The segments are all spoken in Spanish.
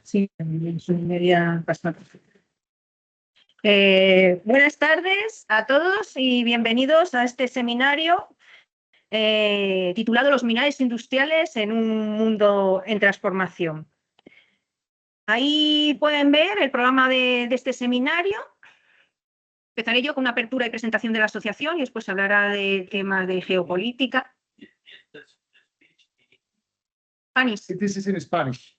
Sí, media bastante. Buenas tardes a todos y bienvenidos a este seminario titulado Los minerales industriales en un mundo en transformación. Ahí pueden ver el programa de este seminario. Empezaré yo con una apertura y presentación de la asociación y después hablará de temas de geopolítica. Spanish. This is in Spanish.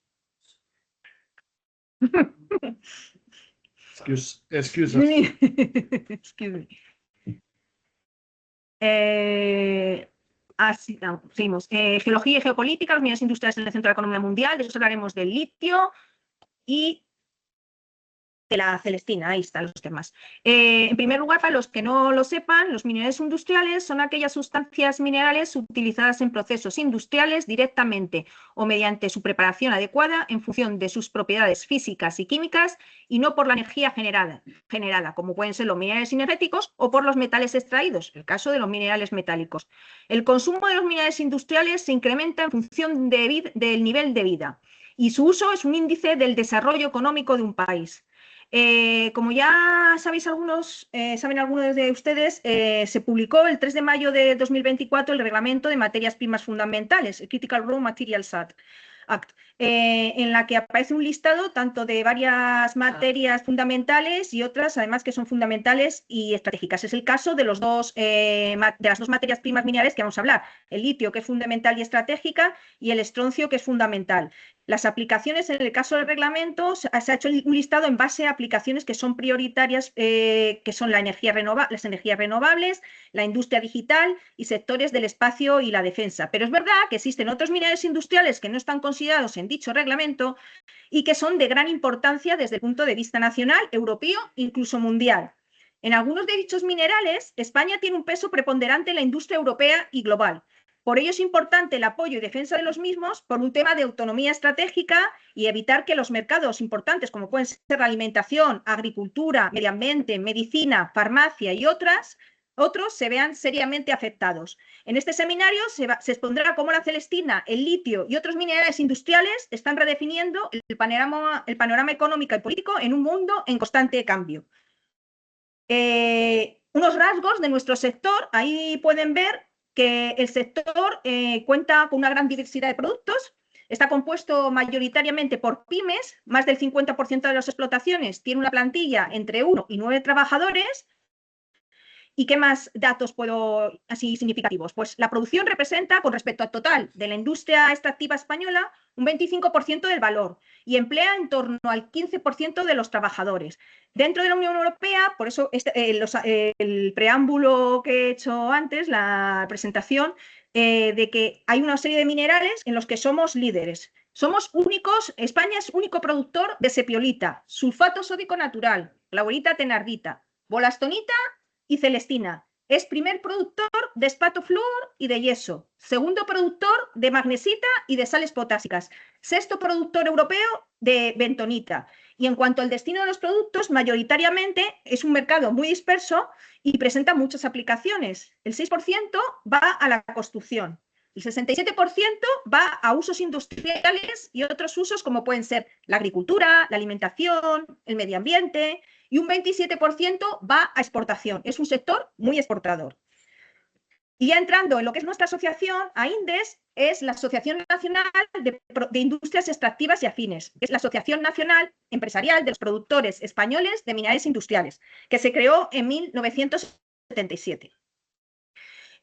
Excuse us. Excuse me. Seguimos. Geología y geopolítica, los minerales industriales en el centro de la economía mundial. De eso hablaremos del litio y de la celestina. Ahí están los temas. En primer lugar, para los que no lo sepan, los minerales industriales son aquellas sustancias minerales utilizadas en procesos industriales directamente o mediante su preparación adecuada en función de sus propiedades físicas y químicas y no por la energía generada, como pueden ser los minerales energéticos o por los metales extraídos, el caso de los minerales metálicos. El consumo de los minerales industriales se incrementa en función del nivel de vida y su uso es un índice del desarrollo económico de un país. Como ya sabéis saben algunos de ustedes, se publicó el 3 de mayo de 2024 el Reglamento de Materias Primas Fundamentales, el Critical Raw Materials Act, en la que aparece un listado tanto de varias materias fundamentales y otras, además, que son fundamentales y estratégicas. Es el caso de las dos materias primas minerales que vamos a hablar, el litio, que es fundamental y estratégica, y el estroncio, que es fundamental. Las aplicaciones, en el caso del reglamento, se ha hecho un listado en base a aplicaciones que son prioritarias, que son las energías renovables, la industria digital y sectores del espacio y la defensa. Pero es verdad que existen otros minerales industriales que no están considerados en dicho reglamento y que son de gran importancia desde el punto de vista nacional, europeo, incluso mundial. En algunos de dichos minerales, España tiene un peso preponderante en la industria europea y global. Por ello es importante el apoyo y defensa de los mismos por un tema de autonomía estratégica y evitar que los mercados importantes, como pueden ser la alimentación, agricultura, medio ambiente, medicina, farmacia y otros, se vean seriamente afectados. En este seminario se expondrá cómo la celestina, el litio y otros minerales industriales están redefiniendo el panorama económico y político en un mundo en constante cambio. Unos rasgos de nuestro sector, ahí pueden ver que el sector cuenta con una gran diversidad de productos, está compuesto mayoritariamente por pymes, más del 50% de las explotaciones tiene una plantilla entre 1 y 9 trabajadores. ¿Y qué más datos puedo así significativos? Pues la producción representa, con respecto al total de la industria extractiva española, un 25% del valor y emplea en torno al 15% de los trabajadores. Dentro de la Unión Europea, por eso el preámbulo que he hecho antes, la presentación, de que hay una serie de minerales en los que somos líderes. Somos únicos, España es único productor de sepiolita, sulfato sódico natural, glauberita thenardita, bolastonita y celestina. Es primer productor de espatoflúor y de yeso, segundo productor de magnesita y de sales potásicas, sexto productor europeo de bentonita. Y en cuanto al destino de los productos, mayoritariamente es un mercado muy disperso y presenta muchas aplicaciones. El 6% va a la construcción, el 67% va a usos industriales y otros usos como pueden ser la agricultura, la alimentación, el medio ambiente, y un 27% va a exportación. Es un sector muy exportador. Y ya entrando en lo que es nuestra asociación, AINDES es la Asociación Nacional de Industrias Extractivas y Afines. Es la Asociación Nacional Empresarial de los Productores Españoles de Minerales Industriales, que se creó en 1977.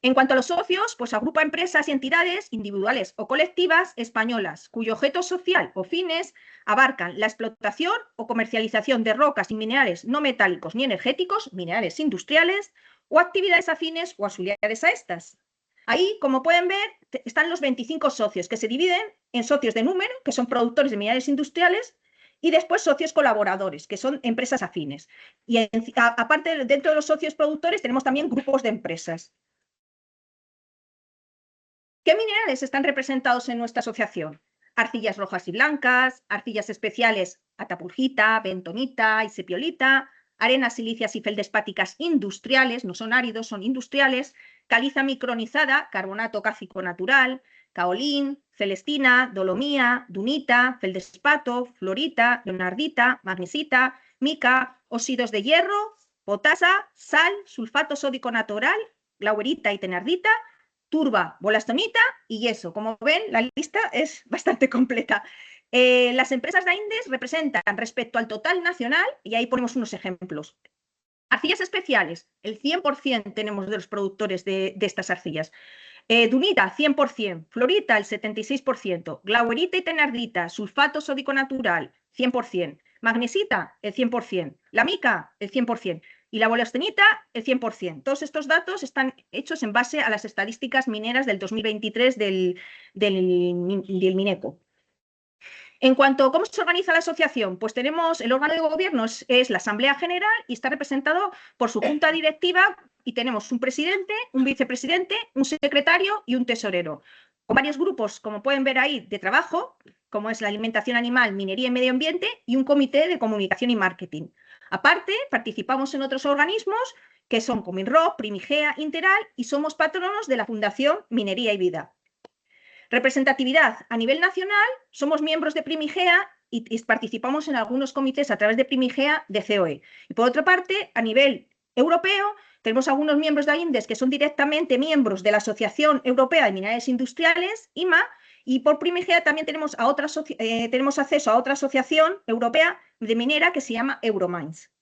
En cuanto a los socios, pues agrupa empresas y entidades individuales o colectivas españolas, cuyo objeto social o fines abarcan la explotación o comercialización de rocas y minerales no metálicos ni energéticos, minerales industriales, o actividades afines o auxiliares a estas. Ahí, como pueden ver, están los 25 socios, que se dividen en socios de número, que son productores de minerales industriales, y después socios colaboradores, que son empresas afines. Y aparte, dentro de los socios productores, tenemos también grupos de empresas. ¿Qué minerales están representados en nuestra asociación? Arcillas rojas y blancas, arcillas especiales atapulgita, bentonita y sepiolita, arenas silíceas y feldespáticas industriales, no son áridos, son industriales, caliza micronizada, carbonato cálcico natural, caolín, celestina, dolomía, dunita, feldespato, florita, leonardita, magnesita, mica, óxidos de hierro, potasa, sal, sulfato sódico natural, glauberita y thenardita, turba, bolastonita y yeso. Como ven, la lista es bastante completa. Las empresas de AINDES representan respecto al total nacional, y ahí ponemos unos ejemplos. Arcillas especiales, el 100% tenemos de los productores de estas arcillas. Dunita, 100%, florita, el 76%, glauberita y thenardita, sulfato sódico natural, 100%, magnesita, el 100%, la mica, el 100%, y la bolastonita, el 100%. Todos estos datos están hechos en base a las estadísticas mineras del 2023 del Mineco. En cuanto a cómo se organiza la asociación, pues tenemos el órgano de gobierno, es la Asamblea General, y está representado por su junta directiva, y tenemos un presidente, un vicepresidente, un secretario y un tesorero, con varios grupos, como pueden ver ahí, de trabajo, como es la alimentación animal, minería y medio ambiente, y un comité de comunicación y marketing. Aparte, participamos en otros organismos que son Cominrock, Primigea, Interal, y somos patronos de la Fundación Minería y Vida. Representatividad a nivel nacional, somos miembros de Primigea y participamos en algunos comités a través de Primigea de COE. Y por otra parte, a nivel europeo, tenemos algunos miembros de AINDES que son directamente miembros de la Asociación Europea de Minerales Industriales, IMA, y por Primigea también tenemos acceso a otra asociación europea de minera que se llama Euromines.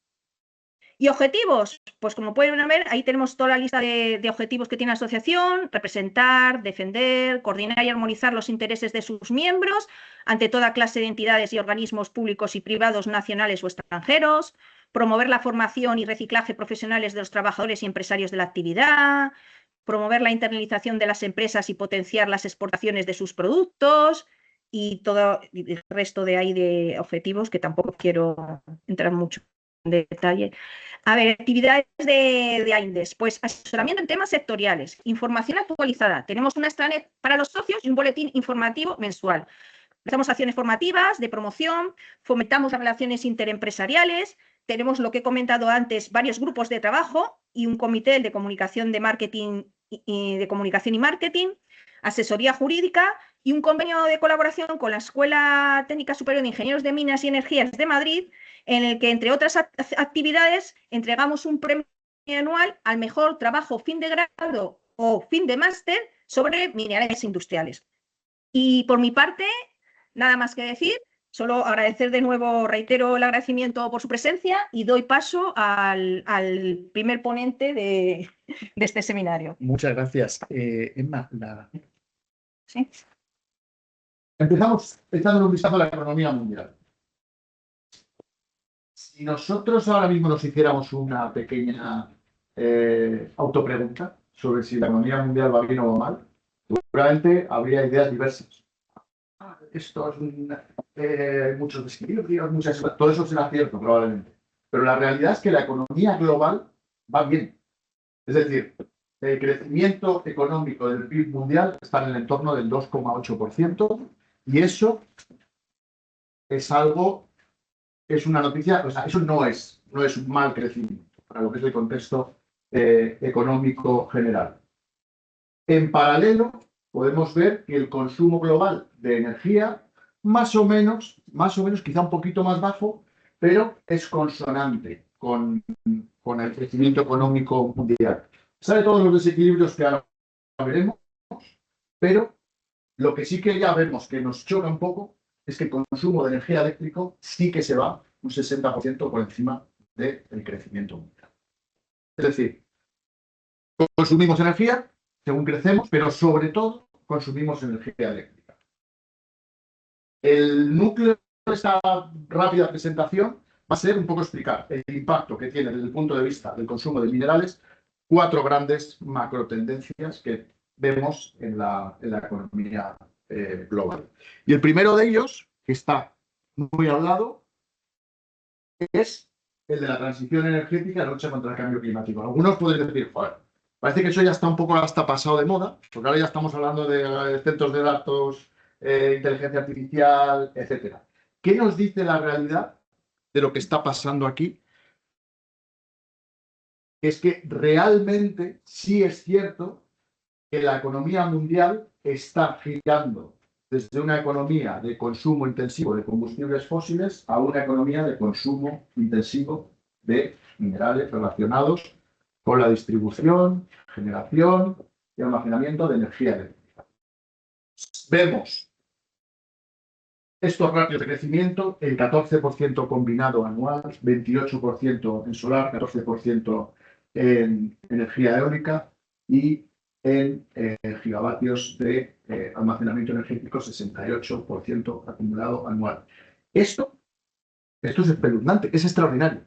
¿Y objetivos? Pues como pueden ver, ahí tenemos toda la lista de objetivos que tiene la asociación: representar, defender, coordinar y armonizar los intereses de sus miembros ante toda clase de entidades y organismos públicos y privados nacionales o extranjeros, promover la formación y reciclaje profesionales de los trabajadores y empresarios de la actividad, promover la internalización de las empresas y potenciar las exportaciones de sus productos, y todo el resto de ahí de objetivos que tampoco quiero entrar mucho en detalle. A ver, actividades de AINDES, pues asesoramiento en temas sectoriales, información actualizada. Tenemos una extranet para los socios y un boletín informativo mensual. Realizamos acciones formativas, de promoción, fomentamos las relaciones interempresariales, tenemos lo que he comentado antes, varios grupos de trabajo y un comité de comunicación de marketing de comunicación y marketing, asesoría jurídica y un convenio de colaboración con la Escuela Técnica Superior de Ingenieros de Minas y Energías de Madrid, en el que, entre otras actividades, entregamos un premio anual al mejor trabajo fin de grado o fin de máster sobre minerales industriales. Y por mi parte, nada más que decir, solo agradecer de nuevo, reitero el agradecimiento por su presencia y doy paso al primer ponente de este seminario. Muchas gracias. Emma, ¿Sí? Empezamos echando un vistazo a la economía mundial. Si nosotros ahora mismo nos hiciéramos una pequeña autopregunta sobre si la economía mundial va bien o va mal, seguramente habría ideas diversas. Esto es muchos desequilibrios, todo eso será cierto probablemente. Pero la realidad es que la economía global va bien. Es decir, el crecimiento económico del PIB mundial está en el entorno del 2,8%, y eso es algo, es una noticia, o sea, eso no es un mal crecimiento para lo que es el contexto económico general. En paralelo, podemos ver que el consumo global de energía, más o menos, quizá un poquito más bajo, pero es consonante con el crecimiento económico mundial. Sabe todos los desequilibrios que ahora veremos, pero lo que sí que ya vemos que nos choca un poco es que el consumo de energía eléctrico sí que se va un 60% por encima del crecimiento mundial. Es decir, consumimos energía según crecemos, pero sobre todo consumimos energía eléctrica. El núcleo de esta rápida presentación va a ser un poco explicar el impacto que tiene desde el punto de vista del consumo de minerales 4 grandes macrotendencias que vemos en la economía global. Y el primero de ellos, que está muy al lado, es el de la transición energética y la lucha contra el cambio climático. Algunos podrían decir, joder, parece que eso ya está un poco hasta pasado de moda, porque ahora ya estamos hablando de centros de datos, inteligencia artificial, etc. ¿Qué nos dice la realidad de lo que está pasando aquí? Es que realmente sí es cierto que la economía mundial está girando desde una economía de consumo intensivo de combustibles fósiles a una economía de consumo intensivo de minerales relacionados con la distribución, generación y almacenamiento de energía eléctrica. Vemos estos ratios de crecimiento, el 14% combinado anual, 28% en solar, 14% en energía eólica y en gigavatios de almacenamiento energético, 68% acumulado anual. Esto es espeluznante, es extraordinario.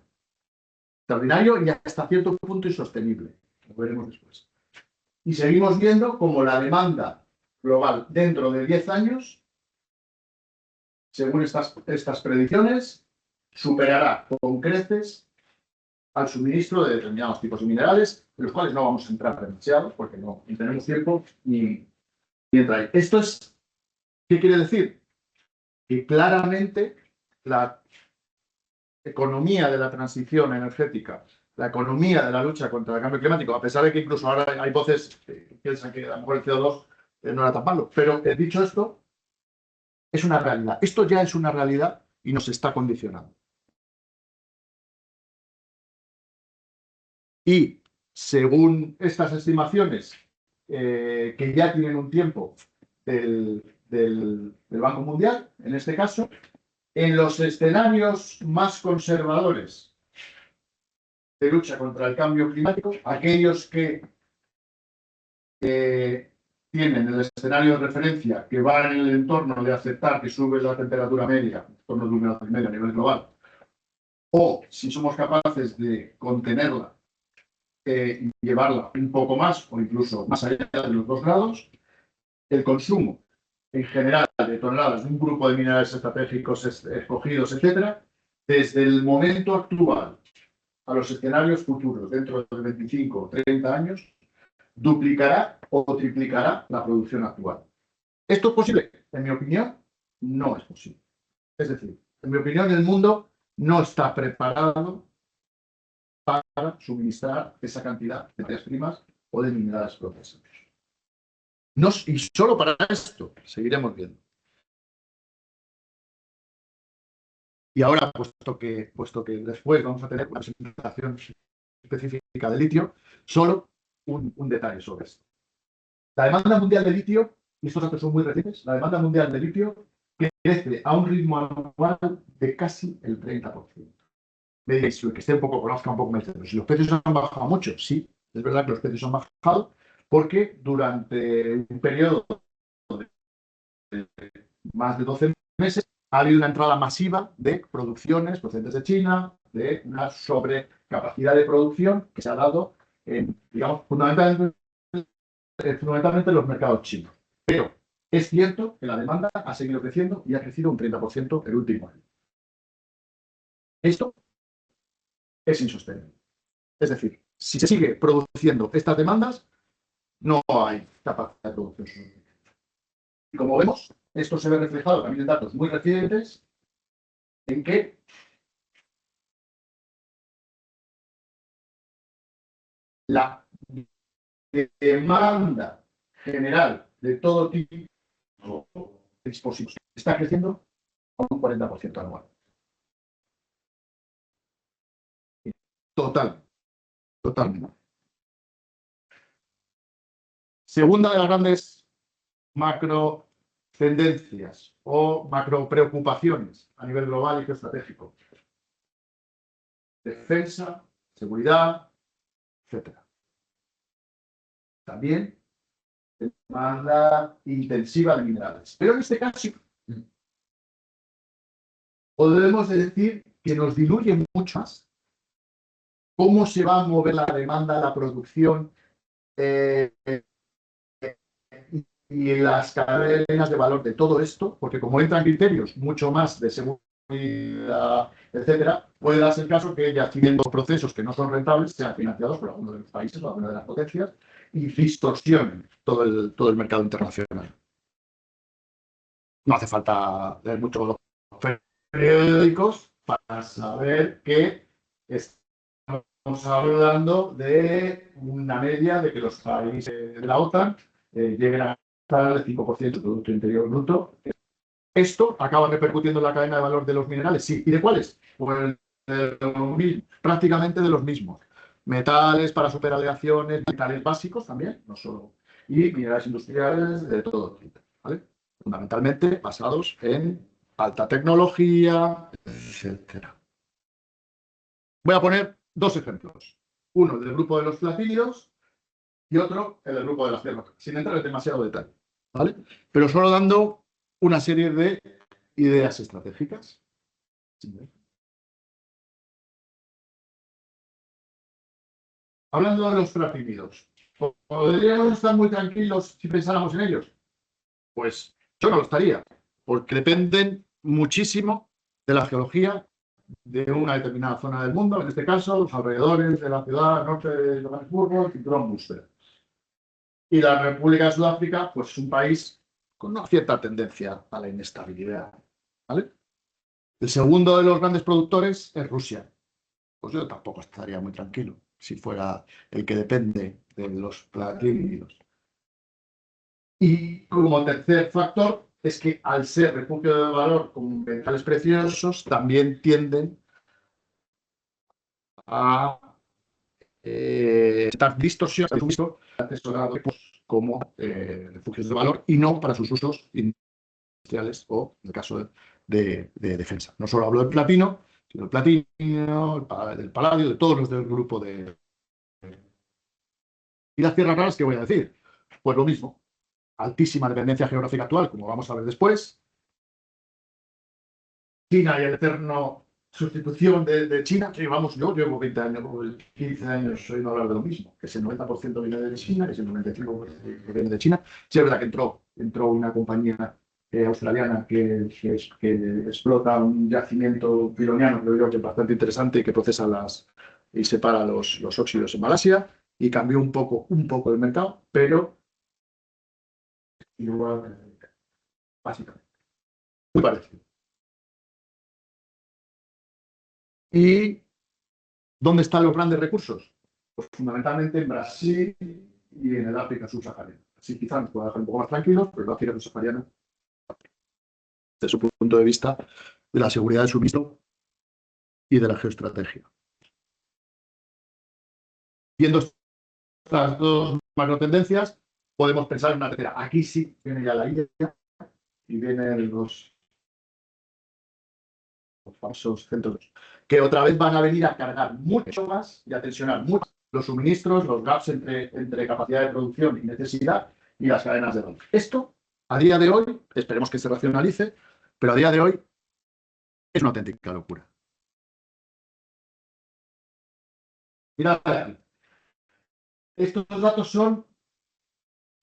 Extraordinario y hasta cierto punto insostenible. Lo veremos después. Y seguimos viendo cómo la demanda global dentro de 10 años, según estas predicciones, superará con creces al suministro de determinados tipos de minerales, en los cuales no vamos a entrar demasiado, porque no tenemos tiempo ni entrar ahí. Esto es, ¿qué quiere decir? Que claramente la economía de la transición energética, la economía de la lucha contra el cambio climático, a pesar de que incluso ahora hay voces que piensan que a lo mejor el CO2 no era tan malo, pero dicho esto, es una realidad. Esto ya es una realidad y nos está condicionando. Y según estas estimaciones, que ya tienen un tiempo del Banco Mundial, en este caso, en los escenarios más conservadores de lucha contra el cambio climático, aquellos que tienen el escenario de referencia que va en el entorno de aceptar que sube la temperatura media, en torno de 1,5 grados a nivel global, o si somos capaces de contenerla y llevarla un poco más o incluso más allá de los 2 grados, el consumo en general de toneladas de un grupo de minerales estratégicos escogidos, etcétera, desde el momento actual a los escenarios futuros dentro de 25 o 30 años, duplicará o triplicará la producción actual. ¿Esto es posible? En mi opinión, no es posible. Es decir, en mi opinión, el mundo no está preparado para suministrar esa cantidad de materias primas o de minerales procesados. No, y solo para esto seguiremos viendo. Y ahora, puesto que después vamos a tener una presentación específica de litio, solo un detalle sobre esto. La demanda mundial de litio, y estos datos son muy recientes, la demanda mundial de litio crece a un ritmo anual de casi el 30%. Me diréis, que esté un poco, conozca un poco más, pero si los precios han bajado mucho, sí, es verdad que los precios han bajado, porque durante un periodo de más de 12 meses ha habido una entrada masiva de producciones procedentes de China, de una sobrecapacidad de producción que se ha dado en, digamos, fundamentalmente en los mercados chinos. Pero es cierto que la demanda ha seguido creciendo y ha crecido un 30% el último año. Esto es insostenible. Es decir, si se sigue produciendo estas demandas, no hay capacidad de producción suficiente. Y como vemos, esto se ve reflejado también en datos muy recientes, en que la demanda general de todo tipo de dispositivos está creciendo con un 40% anual. Totalmente. Segunda de las grandes macro tendencias o macro preocupaciones a nivel global y geoestratégico. Defensa, seguridad, etc. También demanda intensiva de minerales. Pero en este caso podemos decir que nos diluye mucho más cómo se va a mover la demanda, la producción y las cadenas de valor de todo esto, porque como entran criterios mucho más de seguridad, etcétera, puede darse el caso que ya siguiendo procesos que no son rentables sean financiados por alguno de los países o alguna de las potencias y distorsionen todo el mercado internacional. No hace falta leer mucho los periódicos para saber que estamos hablando de una media de que los países de la OTAN lleguen a estar el 5% del Producto Interior Bruto. Esto acaba repercutiendo en la cadena de valor de los minerales. Sí. ¿Y de cuáles? Pues prácticamente de los mismos. Metales para superaleaciones, metales básicos también, no solo, y minerales industriales de todo tipo, ¿vale? Fundamentalmente basados en alta tecnología, etcétera. Voy a poner dos ejemplos. Uno del grupo de los platínidos y otro el del grupo de las tierras, sin entrar en demasiado detalle, ¿vale? Pero solo dando una serie de ideas estratégicas. Hablando de los platínidos, ¿podríamos estar muy tranquilos si pensáramos en ellos? Pues yo no lo estaría, porque dependen muchísimo de la geología de una determinada zona del mundo, en este caso, los alrededores de la ciudad norte de Johannesburgo, el cinturón Worcester. Y la República de Sudáfrica, pues es un país con una cierta tendencia a la inestabilidad, ¿vale? El segundo de los grandes productores es Rusia. Pues yo tampoco estaría muy tranquilo si fuera el que depende de los platínidos. Y como tercer factor es que al ser refugio de valor con metales preciosos, también tienden a estar distorsionados como refugios de valor y no para sus usos industriales o en el caso de defensa. No solo hablo del platino, sino del platino, del paladio, de todos los del grupo de... ¿Y las tierras raras qué voy a decir? Pues lo mismo. Altísima dependencia geográfica actual, como vamos a ver después. China y el eterno sustitución de China, que vamos, yo llevo 20 años, 15 años oído hablar de lo mismo, que ese 90% viene de China, que ese 95% viene de China. Sí, es verdad que entró una compañía australiana que explota un yacimiento pironiano, creo yo, que es bastante interesante y que procesa y separa los óxidos en Malasia, y cambió un poco el mercado, pero igual, básicamente, muy parecido. ¿Y dónde están los grandes recursos? Pues fundamentalmente en Brasil y en el África subsahariana. Así quizás nos pueda dejar un poco más tranquilos, pero el África subsahariana, desde su punto de vista de la seguridad del suministro y de la geoestrategia. Viendo estas dos macrotendencias, podemos pensar en una tercera. Aquí sí viene ya la India y vienen los famosos centros, que otra vez van a venir a cargar mucho más y a tensionar mucho los suministros, los gaps entre capacidad de producción y necesidad y las cadenas de valor. Esto, a día de hoy, esperemos que se racionalice, pero a día de hoy es una auténtica locura. Mirad aquí. Estos datos son,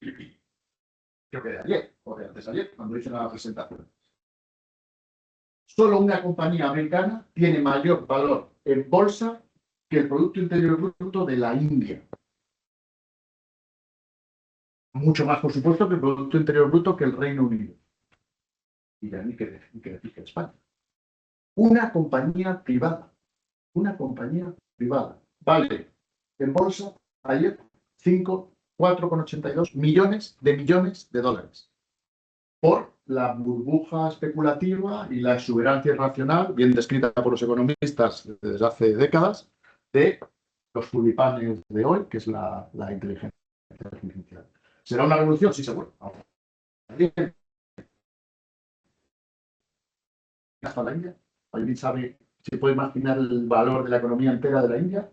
creo que de ayer, o de antes de ayer, cuando hice la presentación. Solo una compañía americana tiene mayor valor en bolsa que el Producto Interior Bruto de la India. Mucho más, por supuesto, que el Producto Interior Bruto que el Reino Unido. Y ya ni que decir que España. Una compañía privada. Vale en bolsa ayer 4,82 millones de dólares. Por la burbuja especulativa y la exuberancia irracional, bien descrita por los economistas desde hace décadas, de los tulipanes de hoy, que es la inteligencia artificial. ¿Será una revolución? Sí, seguro. Hasta la India. ¿Alguien sabe si puede imaginar el valor de la economía entera de la India?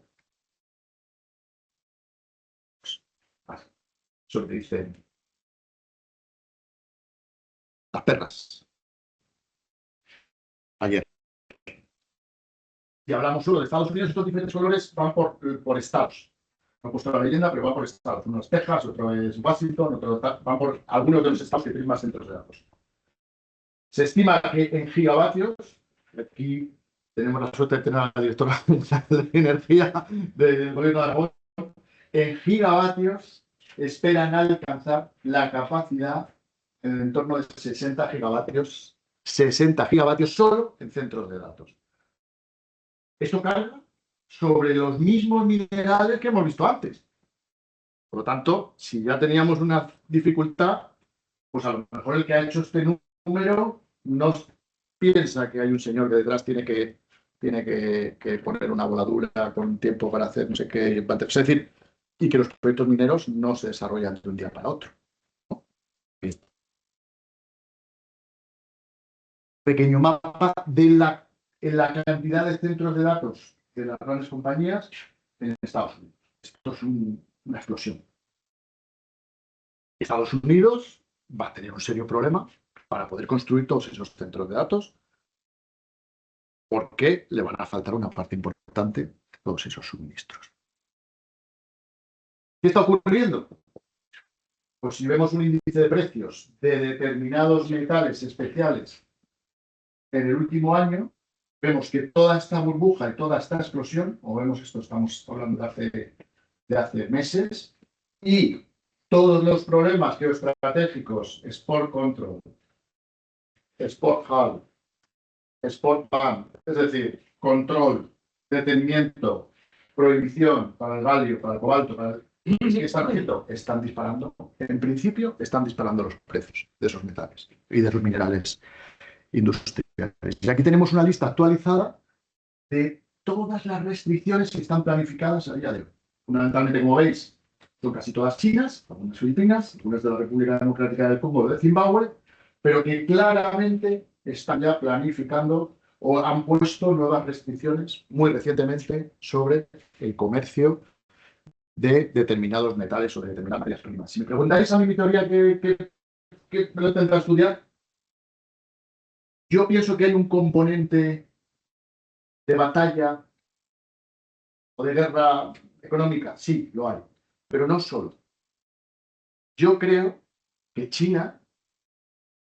Eso lo que dicen las perras. Ayer. Si hablamos solo de Estados Unidos, estos diferentes colores van por estados. No he puesto la leyenda, pero van por estados. Uno es Texas, otro es Washington, van por algunos de los estados que tienen más centros de datos. Se estima que en gigavatios, aquí tenemos la suerte de tener a la directora de energía del gobierno de Aragón, en gigavatios esperan alcanzar la capacidad en el entorno de 60 gigavatios solo en centros de datos. Esto carga sobre los mismos minerales que hemos visto antes. Por lo tanto, si ya teníamos una dificultad, pues a lo mejor el que ha hecho este número no piensa que hay un señor que detrás tiene que poner una voladura con tiempo para hacer no sé qué. Es decir, y que los proyectos mineros no se desarrollan de un día para otro. Pequeño mapa de la cantidad de centros de datos de las grandes compañías en Estados Unidos. Esto es una explosión. Estados Unidos va a tener un serio problema para poder construir todos esos centros de datos porque le van a faltar una parte importante de todos esos suministros. ¿Qué está ocurriendo? Pues si vemos un índice de precios de determinados metales especiales en el último año, vemos que toda esta burbuja y toda esta explosión, o vemos esto, estamos hablando de hace meses, y todos los problemas geoestratégicos, Export Control, Export Hull, Export Ban, es decir, control, detenimiento, prohibición para el galio, para el cobalto, para el... ¿Qué están haciendo? Están disparando, en principio, están disparando los precios de esos metales y de esos minerales industriales. Y aquí tenemos una lista actualizada de todas las restricciones que están planificadas a día de hoy. Fundamentalmente, como veis, son casi todas chinas, algunas filipinas, algunas de la República Democrática del Congo, de Zimbabue, pero que claramente están ya planificando o han puesto nuevas restricciones muy recientemente sobre el comercio de determinados metales o de determinadas materias primas. Si me preguntáis a mi teoría que me lo tendrá que estudiar, yo pienso que hay un componente de batalla o de guerra económica, sí, lo hay, pero no solo. Yo creo que China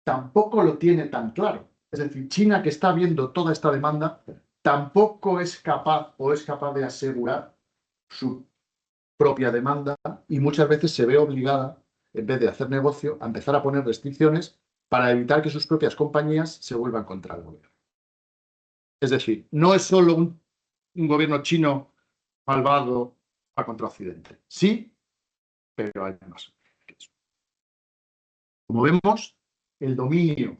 tampoco lo tiene tan claro. Es decir, China, que está viendo toda esta demanda, tampoco es capaz o es capaz de asegurar su propia demanda y muchas veces se ve obligada, en vez de hacer negocio, a empezar a poner restricciones para evitar que sus propias compañías se vuelvan contra el gobierno. Es decir, no es solo un gobierno chino malvado contra Occidente. Sí, pero hay más. Como vemos, el dominio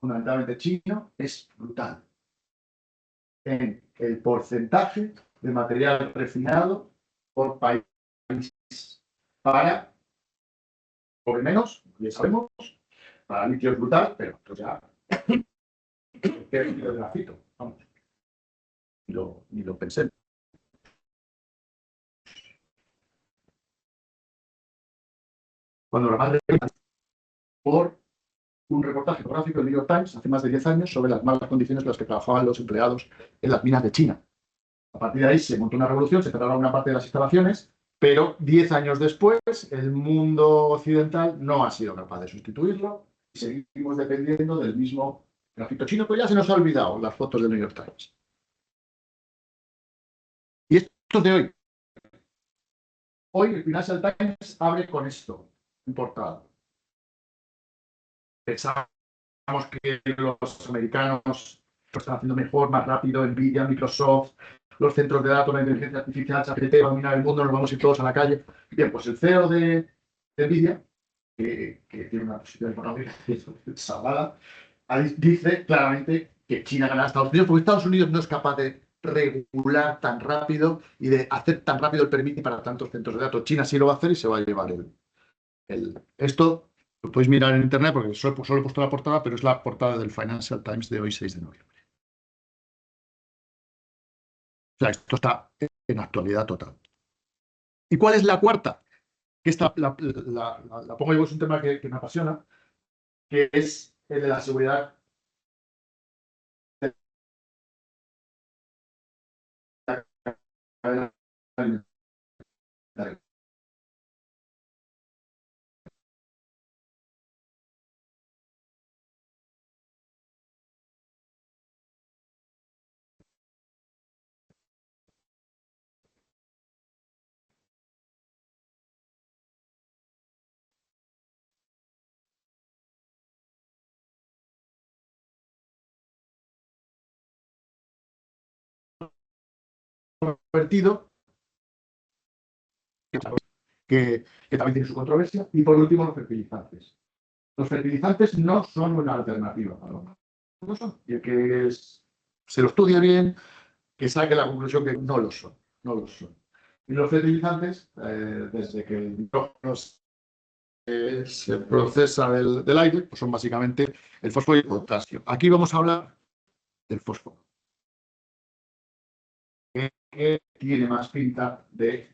fundamentalmente chino es brutal en el porcentaje de material refinado por país. Para cobre menos, ya sabemos, para litio es brutal, pero esto ya ¿qué es el grafito? Vamos, ni lo pensé. Cuando la madre por un reportaje gráfico del New York Times hace más de 10 años sobre las malas condiciones en las que trabajaban los empleados en las minas de China. A partir de ahí se montó una revolución, se cerraron una parte de las instalaciones, pero 10 años después el mundo occidental no ha sido capaz de sustituirlo y seguimos dependiendo del mismo grafito chino, pero ya se nos ha olvidado las fotos del New York Times. Y esto es de hoy. Hoy el Financial Times abre con esto, importado. Pensábamos que los americanos lo están haciendo mejor, más rápido, Nvidia, Microsoft, los centros de datos, la inteligencia artificial, ChatGPT, va a dominar el mundo, nos vamos a ir todos a la calle. Bien, pues el CEO de Nvidia, que tiene una posición económica salvada, dice claramente que China gana a Estados Unidos porque Estados Unidos no es capaz de regular tan rápido y de hacer tan rápido el permiso para tantos centros de datos. China sí lo va a hacer y se va a llevar esto. Lo podéis mirar en internet porque solo he puesto la portada, pero es la portada del Financial Times de hoy, 6 de noviembre. O sea, esto está en actualidad total. ¿Y cuál es la cuarta? Que esta la pongo yo, es un tema que me apasiona, que es el de la seguridad de la cadena alimentaria. Convertido que también tiene su controversia. Y por último, los fertilizantes. Los fertilizantes no son una alternativa para los mares. No son. Y el que se lo estudie bien, que saque la conclusión que no lo son. No lo son. Y los fertilizantes, desde que el nitrógeno se procesa del aire, pues son básicamente el fósforo y el potasio. Aquí vamos a hablar del fósforo, que tiene más pinta de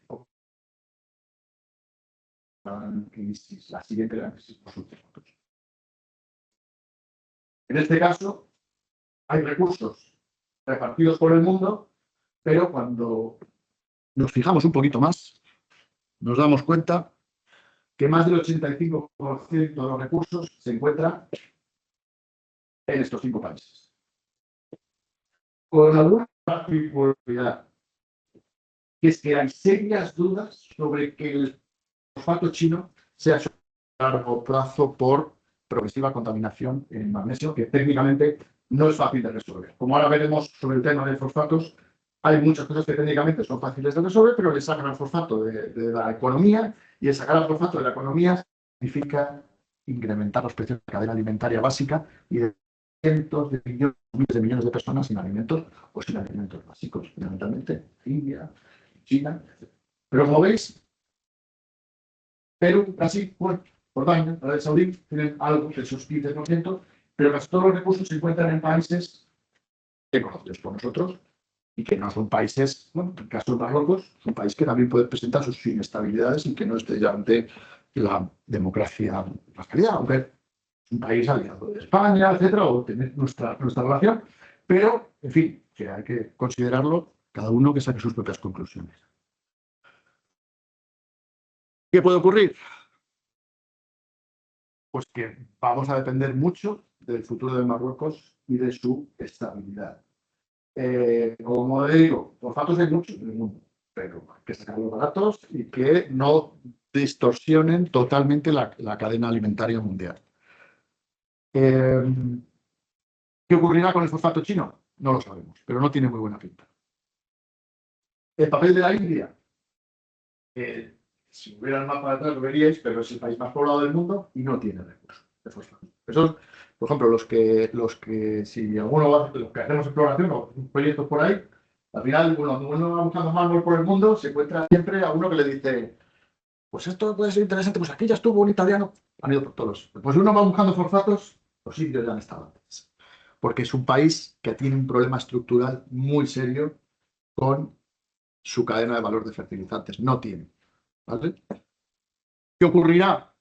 la siguiente gran crisis por sus efectos. En este caso, hay recursos repartidos por el mundo, pero cuando nos fijamos un poquito más, nos damos cuenta que más del 85% de los recursos se encuentran en estos 5 países. Con alguna particularidad, que es que hay serias dudas sobre que el fosfato chino sea a largo plazo por progresiva contaminación en magnesio, que técnicamente no es fácil de resolver. Como ahora veremos sobre el tema de fosfatos, hay muchas cosas que técnicamente son fáciles de resolver, pero le sacan al fosfato de la economía, y el sacar al fosfato de la economía significa incrementar los precios de la cadena alimentaria básica y de cientos de millones, miles de millones de personas sin alimentos o sin alimentos básicos, fundamentalmente India, China. Pero como veis, Perú, Brasil, Jordania, Arabia Saudí tienen algo de esos 15%, pero casi todos los recursos se encuentran en países que conocidos por nosotros y que no son países, bueno, en el caso de Marruecos, es un país que también puede presentar sus inestabilidades y que no esté ya ante la democracia, la calidad, aunque es un país aliado de España, etcétera, o tener nuestra relación, pero, en fin, que hay que considerarlo cada uno que saque sus propias conclusiones. ¿Qué puede ocurrir? Pues que vamos a depender mucho del futuro de Marruecos y de su estabilidad. Como digo, fosfatos hay muchos en el mundo, pero hay que sacarlos baratos y que no distorsionen totalmente la cadena alimentaria mundial. ¿Qué ocurrirá con el fosfato chino? No lo sabemos, pero no tiene muy buena pinta. El papel de la India, si hubiera el mapa de atrás lo veríais, pero es el país más poblado del mundo y no tiene recursos de fosfato. Esos, por ejemplo, los que si alguno los que hacemos exploración o proyectos por ahí, al final, cuando uno va buscando mármol por el mundo, se encuentra siempre a uno que le dice, pues esto puede ser interesante, pues aquí ya estuvo un italiano, han ido por todos. Pues uno va buscando fosfatos, los indios ya han estado antes. Porque es un país que tiene un problema estructural muy serio con su cadena de valor de fertilizantes. No tiene. ¿Vale? ¿Qué ocurrirá?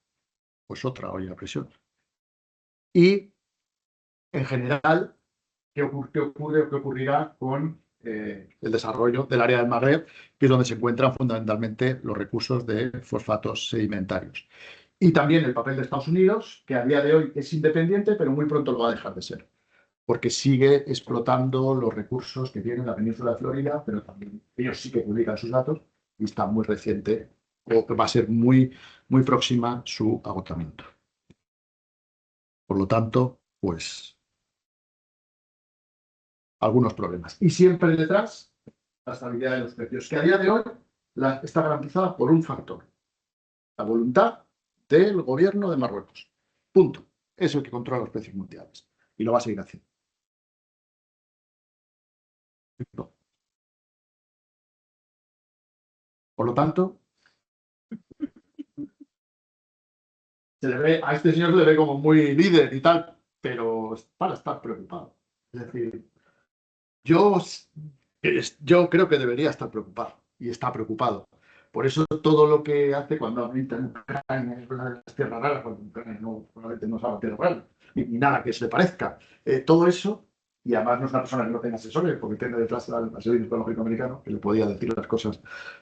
Pues otra olla a presión. Y, en general, ¿qué ocurrirá con el desarrollo del área del Magreb, que es donde se encuentran fundamentalmente los recursos de fosfatos sedimentarios? Y también el papel de Estados Unidos, que a día de hoy es independiente, pero muy pronto lo va a dejar de ser, porque sigue explotando los recursos que tiene la península de Florida, pero también ellos sí que publican sus datos y está muy reciente, o va a ser muy, muy próxima su agotamiento. Por lo tanto, pues, algunos problemas. Y siempre detrás, la estabilidad de los precios, que a día de hoy está garantizada por un factor: la voluntad del gobierno de Marruecos. Punto. Es el que controla los precios mundiales. Y lo va a seguir haciendo. Por lo tanto, a este señor se le ve como muy líder y tal, pero es para estar preocupado. Es decir, yo creo que debería estar preocupado y está preocupado. Por eso todo lo que hace cuando habita en Ucrania es una de las tierras raras, porque Ucrania probablemente no sabe tierra rara, ni nada que se le parezca. Todo eso, y además no es una persona que no tenga asesores, porque tiene detrás al Servicio Ecológico Americano, que le podía decir las cosas.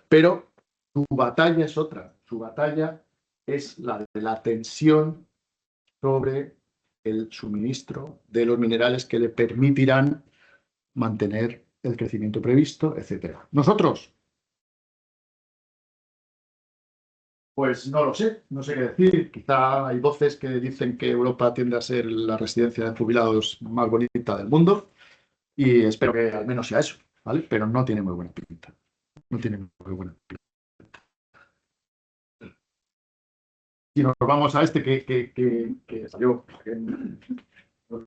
Pero su batalla es otra. Su batalla es la de la tensión sobre el suministro de los minerales que le permitirán mantener el crecimiento previsto, etc. Nosotros, pues no lo sé, no sé qué decir. Quizá hay voces que dicen que Europa tiende a ser la residencia de jubilados más bonita del mundo y espero que al menos sea eso, ¿vale? Pero no tiene muy buena pinta. No tiene muy buena pinta. si nos vamos a este que salió en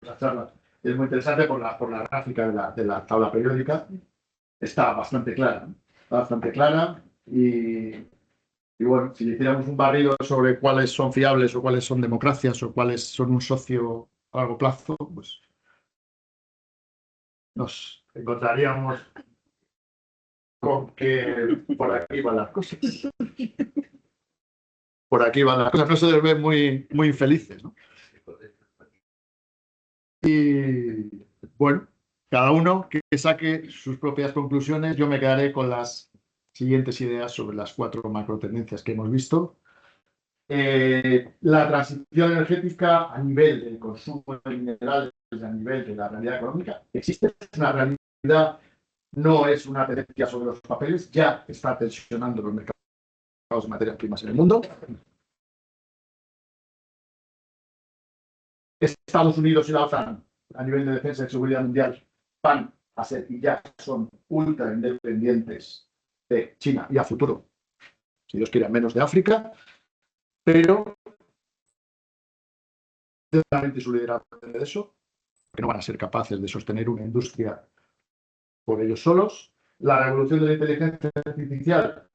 la charla, es muy interesante por la gráfica de la tabla periódica, está bastante clara, ¿no? Está bastante clara y bueno, si hiciéramos un barrido sobre cuáles son fiables o cuáles son democracias o cuáles son un socio a largo plazo, pues nos encontraríamos con que por aquí van las cosas. Por aquí van las cosas, no se les ve muy infelices, ¿no? Y bueno, cada uno que saque sus propias conclusiones. Yo me quedaré con las siguientes ideas sobre las 4 macrotendencias que hemos visto. La transición energética a nivel del consumo de minerales, a nivel de la realidad económica, existe, es una realidad, no es una tendencia sobre los papeles, ya está tensionando los mercados de materias primas en el mundo. Estados Unidos y la OTAN, a nivel de defensa y seguridad mundial, van a ser y ya son ultra independientes de China y a futuro, si Dios quiere, menos de África, pero claramente su liderazgo depende de eso, que no van a ser capaces de sostener una industria por ellos solos. La revolución de la inteligencia artificial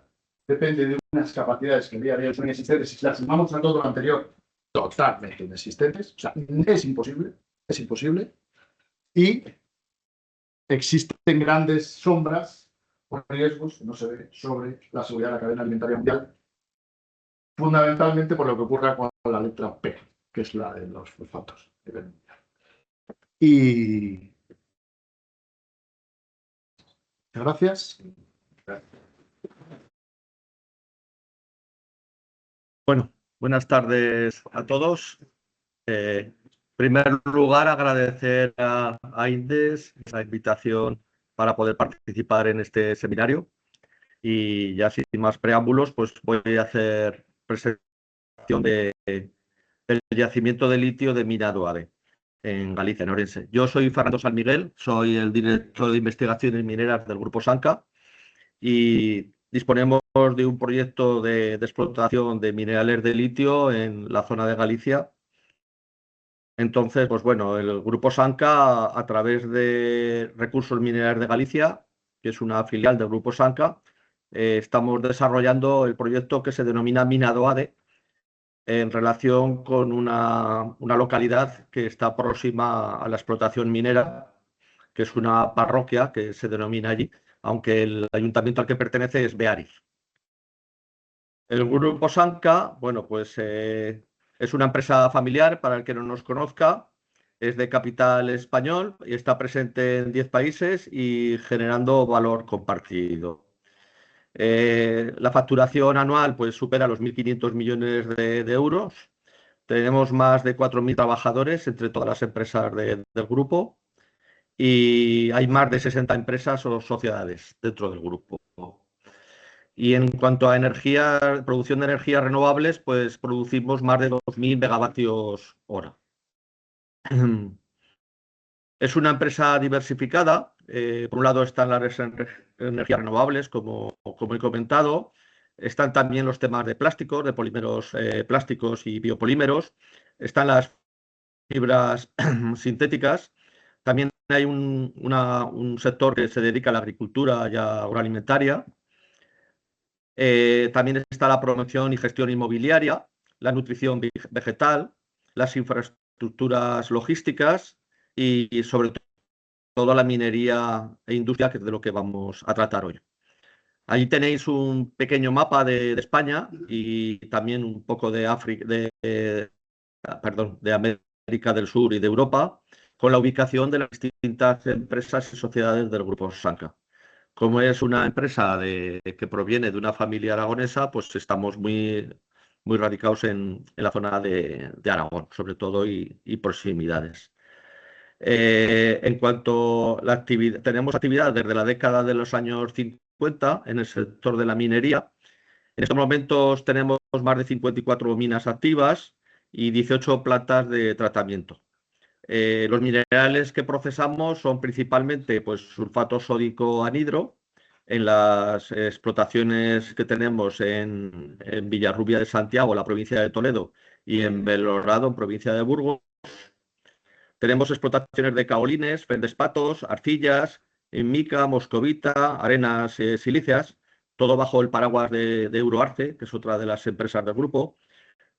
depende de unas capacidades que día a día son inexistentes. Y si las sumamos a todo lo anterior, totalmente inexistentes. O sea, es imposible. Y existen grandes sombras o riesgos que no se ve sobre la seguridad de la cadena alimentaria mundial, fundamentalmente por lo que ocurra con la letra P, que es la de los fosfatos. Y gracias. Bueno, buenas tardes a todos. En primer lugar, agradecer a INDES la invitación para poder participar en este seminario. Y ya sin más preámbulos, pues voy a hacer presentación del yacimiento de litio de Mina do Ade, en Galicia, en Orense. Yo soy Fernando San Miguel, soy el director de investigaciones mineras del Grupo Sanca y disponemos de un proyecto de explotación de minerales de litio en la zona de Galicia. Entonces, pues bueno, el Grupo Sanca, a través de Recursos Minerales de Galicia, que es una filial del Grupo Sanca, estamos desarrollando el proyecto que se denomina Mina do Ade, en relación con una localidad que está próxima a la explotación minera, que es una parroquia que se denomina allí, aunque el ayuntamiento al que pertenece es Beariz. El Grupo Sanca, bueno, pues es una empresa familiar, para el que no nos conozca, es de capital español y está presente en 10 países y generando valor compartido. La facturación anual pues supera los 1.500 millones de euros. Tenemos más de 4.000 trabajadores entre todas las empresas del grupo y hay más de 60 empresas o sociedades dentro del grupo. Y en cuanto a energía, producción de energías renovables, pues producimos más de 2.000 megavatios hora. Es una empresa diversificada. Por un lado están las energías renovables, como he comentado. Están también los temas de plásticos, de polímeros plásticos y biopolímeros. Están las fibras sintéticas. También hay un sector que se dedica a la agricultura y agroalimentaria. También está la promoción y gestión inmobiliaria, la nutrición vegetal, las infraestructuras logísticas y sobre todo la minería e industria, que es de lo que vamos a tratar hoy. Ahí tenéis un pequeño mapa de España y también un poco de América del Sur y de Europa, con la ubicación de las distintas empresas y sociedades del Grupo Sanca. Como es una empresa que proviene de una familia aragonesa, pues estamos muy radicados en la zona de Aragón, sobre todo, y proximidades. En cuanto a la actividad, tenemos actividad desde la década de los años 50 en el sector de la minería. En estos momentos tenemos más de 54 minas activas y 18 plantas de tratamiento. Los minerales que procesamos son principalmente pues, sulfato sódico anhidro, en las explotaciones que tenemos en Villarrubia de Santiago, la provincia de Toledo, y en Belorado, en provincia de Burgos. Tenemos explotaciones de caolines, feldespatos, arcillas, mica, moscovita, arenas silíceas, todo bajo el paraguas de Euroarce, que es otra de las empresas del grupo.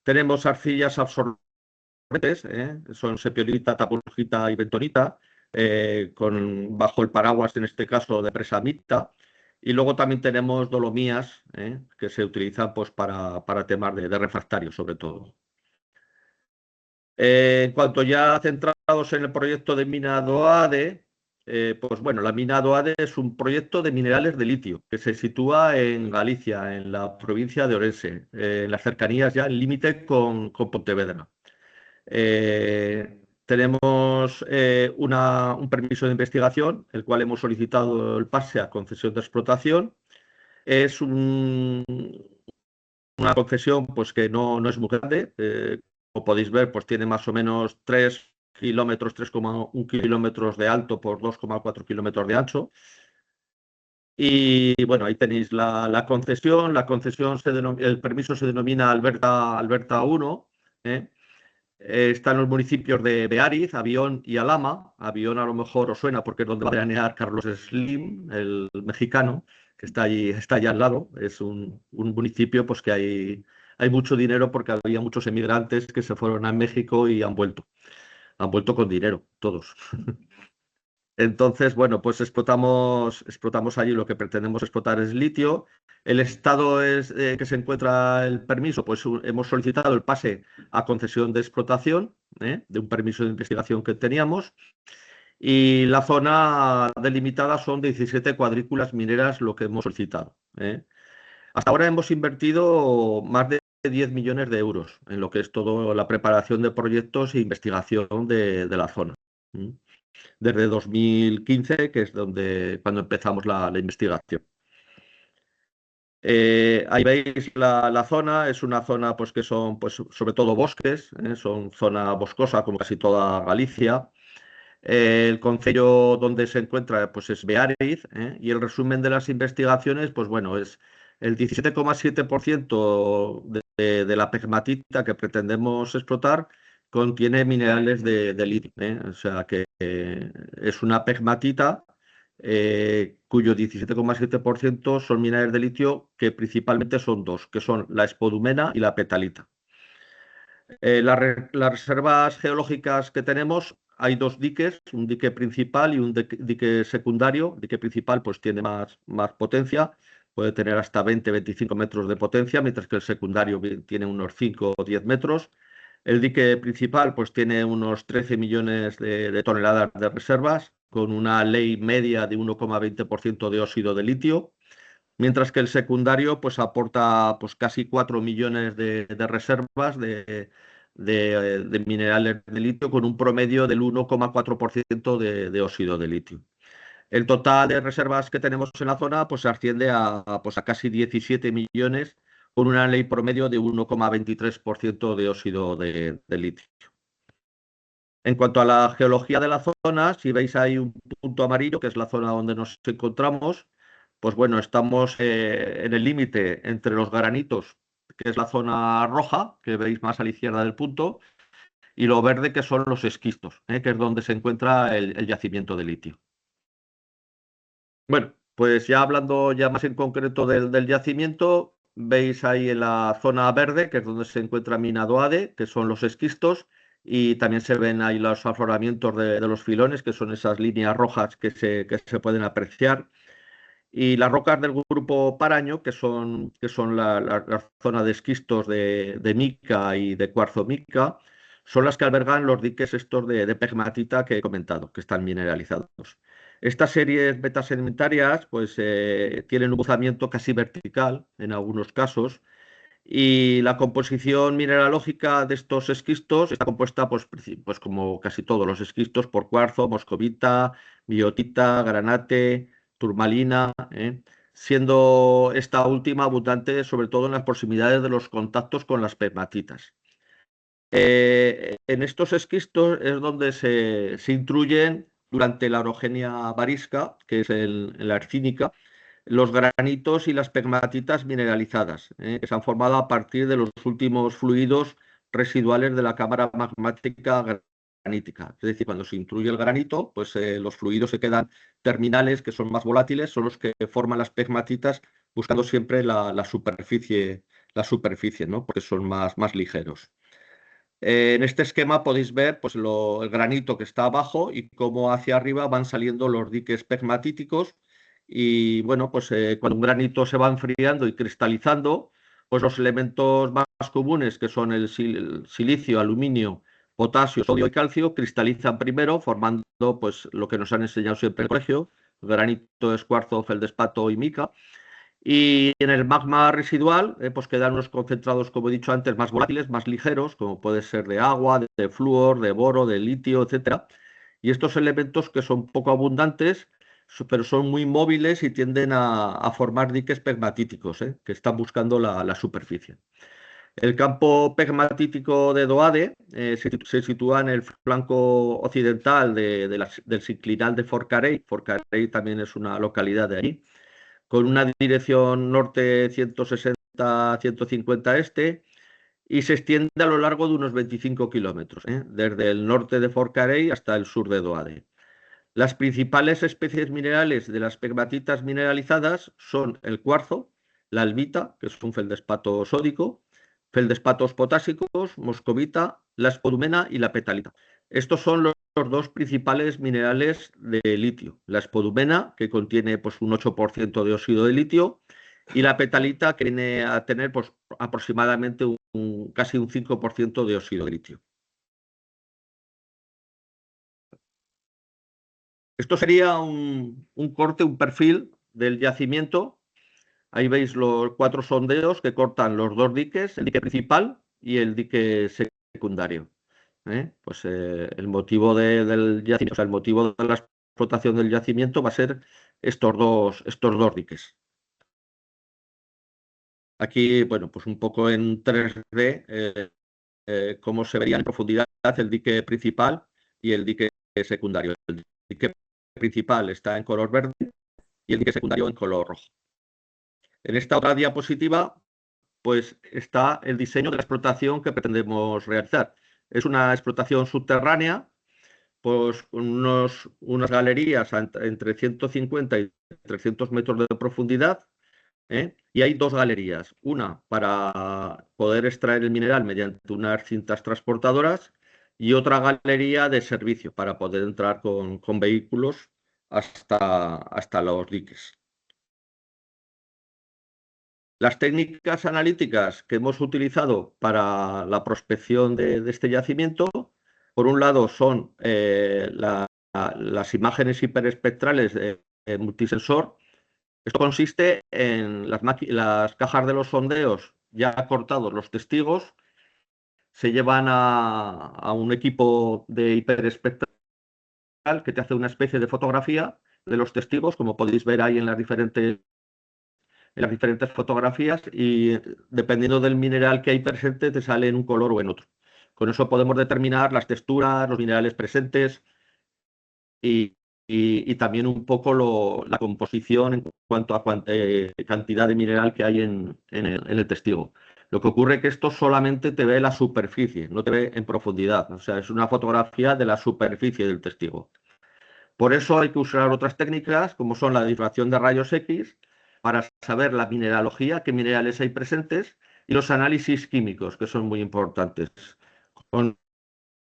Tenemos arcillas absorbentes, son sepiolita, tapulgita y bentonita, bajo el paraguas, en este caso, de empresa Mita. Y luego también tenemos dolomías, que se utilizan pues, para temas de refractario, sobre todo. En cuanto ya centrados en el proyecto de mina Doade, pues bueno, la mina Doade es un proyecto de minerales de litio que se sitúa en Galicia, en la provincia de Orense, en las cercanías ya, el límite con Pontevedra. Tenemos un permiso de investigación, el cual hemos solicitado el pase a concesión de explotación. Es una concesión pues, que no es muy grande. Como podéis ver, pues tiene más o menos 3 kilómetros, 3,1 kilómetros de alto por 2,4 kilómetros de ancho. Y bueno, ahí tenéis la concesión. La concesión, el permiso se denomina Alberta 1. Están los municipios de Beariz, Avión y Alhama. Avión a lo mejor os suena porque es donde va a veranear Carlos Slim, el mexicano, que está allí al lado. Es un municipio pues, que hay mucho dinero porque había muchos emigrantes que se fueron a México y han vuelto. Han vuelto con dinero, todos. Entonces, bueno, pues explotamos allí, lo que pretendemos explotar es litio. El estado que se encuentra el permiso, pues hemos solicitado el pase a concesión de explotación, de un permiso de investigación que teníamos. Y la zona delimitada son 17 cuadrículas mineras, lo que hemos solicitado. Hasta ahora hemos invertido más de 10 millones de euros en lo que es toda la preparación de proyectos e investigación de la zona. Desde 2015, que es cuando empezamos la investigación. Ahí veis la zona, es una zona pues, que son pues, sobre todo bosques, son zona boscosa como casi toda Galicia. El concello donde se encuentra pues, es Beariz, y el resumen de las investigaciones, pues bueno, es el 17,7% de la pegmatita que pretendemos explotar contiene minerales de litio, o sea que es una pegmatita cuyo 17,7% son minerales de litio, que principalmente son dos, que son la espodumena y la petalita. Las reservas geológicas que tenemos, hay dos diques, un dique principal y un dique secundario. El dique principal pues tiene más potencia, puede tener hasta 20-25 metros de potencia, mientras que el secundario tiene unos 5 o 10 metros. El dique principal pues tiene unos 13 millones de toneladas de reservas, con una ley media de 1,20% de óxido de litio, mientras que el secundario pues aporta pues, casi 4 millones de reservas de minerales de litio, con un promedio del 1,4% de óxido de litio. El total de reservas que tenemos en la zona pues, asciende pues, a casi 17 millones, con una ley promedio de 1,23% de óxido de litio. En cuanto a la geología de la zona, si veis ahí un punto amarillo, que es la zona donde nos encontramos, pues bueno, estamos en el límite entre los granitos, que es la zona roja, que veis más a la izquierda del punto, y lo verde, que son los esquistos, que es donde se encuentra el yacimiento de litio. Bueno, pues ya hablando ya más en concreto del yacimiento, veis ahí en la zona verde, que es donde se encuentra mina Doade, que son los esquistos, y también se ven ahí los afloramientos de los filones, que son esas líneas rojas que se pueden apreciar. Y las rocas del grupo Paraño, que son la zona de esquistos de mica y de cuarzo mica, son las que albergan los diques estos de pegmatita que he comentado, que están mineralizados. Estas series metasedimentarias pues, tienen un buzamiento casi vertical en algunos casos, y la composición mineralógica de estos esquistos está compuesta, pues como casi todos los esquistos, por cuarzo, moscovita, biotita, granate, turmalina, siendo esta última abundante sobre todo en las proximidades de los contactos con las pegmatitas. En estos esquistos es donde se intruyen durante la orogenia varisca, que es en la arcínica, los granitos y las pegmatitas mineralizadas, que se han formado a partir de los últimos fluidos residuales de la cámara magmática granítica. Es decir, cuando se intruye el granito, pues los fluidos se quedan terminales, que son más volátiles, son los que forman las pegmatitas, buscando siempre la superficie, ¿no? Porque son más ligeros. En este esquema podéis ver pues, el granito que está abajo y cómo hacia arriba van saliendo los diques pegmatíticos. Y bueno, pues cuando un granito se va enfriando y cristalizando, pues los elementos más comunes, que son el silicio, aluminio, potasio, sodio y calcio, cristalizan primero, formando pues lo que nos han enseñado siempre en el colegio: granito, es cuarzo, feldespato y mica. Y en el magma residual, pues quedan unos concentrados, como he dicho antes, más volátiles, más ligeros, como puede ser de agua, de flúor, de boro, de litio, etc. Y estos elementos, que son poco abundantes, pero son muy móviles y tienden a formar diques pegmatíticos, que están buscando la superficie. El campo pegmatítico de Doade se sitúa en el flanco occidental del sinclinal de Forcarey. Forcarey también es una localidad de allí, con una dirección norte 160-150 este, y se extiende a lo largo de unos 25 kilómetros, desde el norte de Forcarey hasta el sur de Doade. Las principales especies minerales de las pegmatitas mineralizadas son el cuarzo, la albita, que es un feldespato sódico, feldespatos potásicos, moscovita, la spodumena y la petalita. Estos son los dos principales minerales de litio: la spodumena, que contiene pues, un 8% de óxido de litio, y la petalita, que viene a tener pues, aproximadamente casi un 5% de óxido de litio. Esto sería un corte, un perfil del yacimiento. Ahí veis los 4 sondeos que cortan los 2 diques, el dique principal y el dique secundario. Pues el motivo del yacimiento, o sea, el motivo de la explotación del yacimiento va a ser estos dos diques. Aquí, bueno, pues un poco en 3D, cómo se vería en profundidad el dique principal y el dique secundario. El dique principal está en color verde y el dique secundario en color rojo. En esta otra diapositiva, pues está el diseño de la explotación que pretendemos realizar. Es una explotación subterránea, pues con unas galerías entre 150 y 300 metros de profundidad, y hay 2 galerías, una para poder extraer el mineral mediante unas cintas transportadoras y otra galería de servicio para poder entrar con vehículos hasta los diques. Las técnicas analíticas que hemos utilizado para la prospección de este yacimiento, por un lado, son las imágenes hiperespectrales de multisensor. Esto consiste en las cajas de los sondeos ya cortados, los testigos, se llevan a un equipo de hiperespectral que te hace una especie de fotografía de los testigos, como podéis ver ahí en las diferentes fotografías, y dependiendo del mineral que hay presente te sale en un color o en otro. Con eso podemos determinar las texturas, los minerales presentes y también un poco la composición en cuanto a cantidad de mineral que hay en el testigo. Lo que ocurre es que esto solamente te ve la superficie, no te ve en profundidad. O sea, es una fotografía de la superficie del testigo. Por eso hay que usar otras técnicas, como son la difracción de rayos X, para saber la mineralogía, qué minerales hay presentes, y los análisis químicos, que son muy importantes, con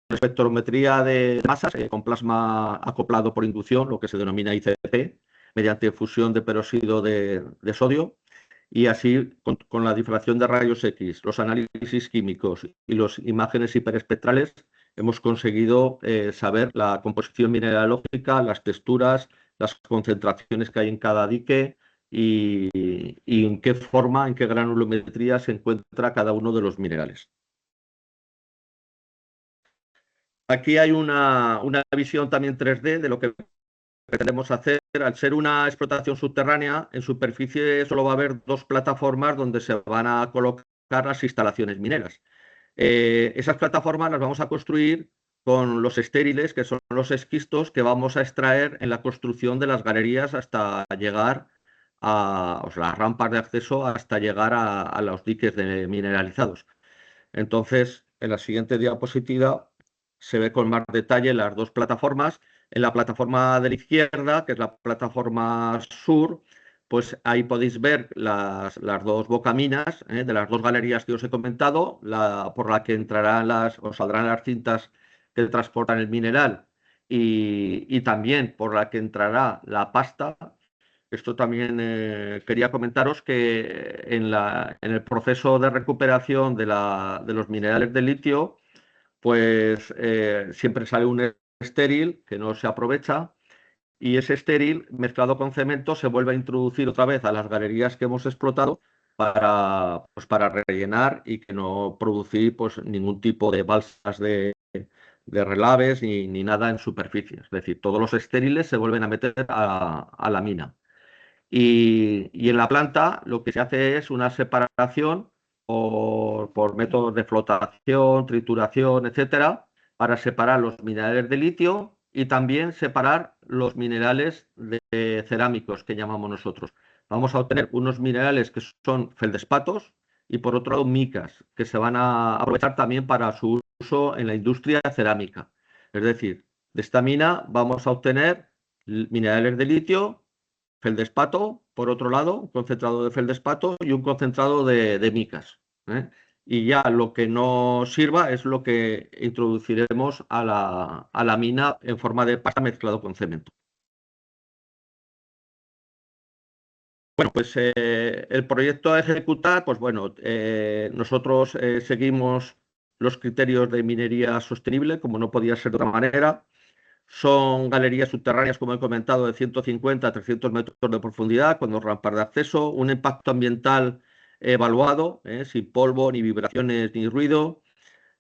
espectrometría de masas, con plasma acoplado por inducción, lo que se denomina ICP, mediante fusión de peróxido de sodio, y así con la difracción de rayos X, los análisis químicos y las imágenes hiperespectrales, hemos conseguido saber la composición mineralógica, las texturas, las concentraciones que hay en cada dique y en qué forma, en qué granulometría se encuentra cada uno de los minerales. Aquí hay una visión también 3D de lo que pretendemos hacer. Al ser una explotación subterránea, en superficie solo va a haber 2 plataformas donde se van a colocar las instalaciones mineras. Esas plataformas las vamos a construir con los estériles, que son los esquistos que vamos a extraer en la construcción de las galerías hasta llegar o sea, las rampas de acceso hasta llegar a los diques mineralizados. Entonces, en la siguiente diapositiva se ve con más detalle las dos plataformas. En la plataforma de la izquierda, que es la plataforma sur, pues ahí podéis ver las dos bocaminas de las dos galerías que os he comentado, por la que entrarán o saldrán las cintas que transportan el mineral y también por la que entrará la pasta. Esto también quería comentaros que en el proceso de recuperación de los minerales de litio, pues siempre sale un estéril que no se aprovecha y ese estéril mezclado con cemento se vuelve a introducir otra vez a las galerías que hemos explotado pues para rellenar y que no producir pues, ningún tipo de balsas de relaves ni nada en superficie. Es decir, todos los estériles se vuelven a meter a la mina. Y en la planta lo que se hace es una separación por métodos de flotación, trituración, etcétera, para separar los minerales de litio y también separar los minerales cerámicos que llamamos nosotros. Vamos a obtener unos minerales que son feldespatos y por otro lado micas, que se van a aprovechar también para su uso en la industria cerámica. Es decir, de esta mina vamos a obtener minerales de litio, feldespato, por otro lado, un concentrado de feldespato y un concentrado de micas. Y ya lo que no sirva es lo que introduciremos a la mina en forma de pasta mezclado con cemento. Bueno, pues el proyecto a ejecutar, pues bueno, nosotros seguimos los criterios de minería sostenible, como no podía ser de otra manera. Son galerías subterráneas, como he comentado, de 150 a 300 metros de profundidad, con dos rampas de acceso, un impacto ambiental evaluado, sin polvo, ni vibraciones, ni ruido.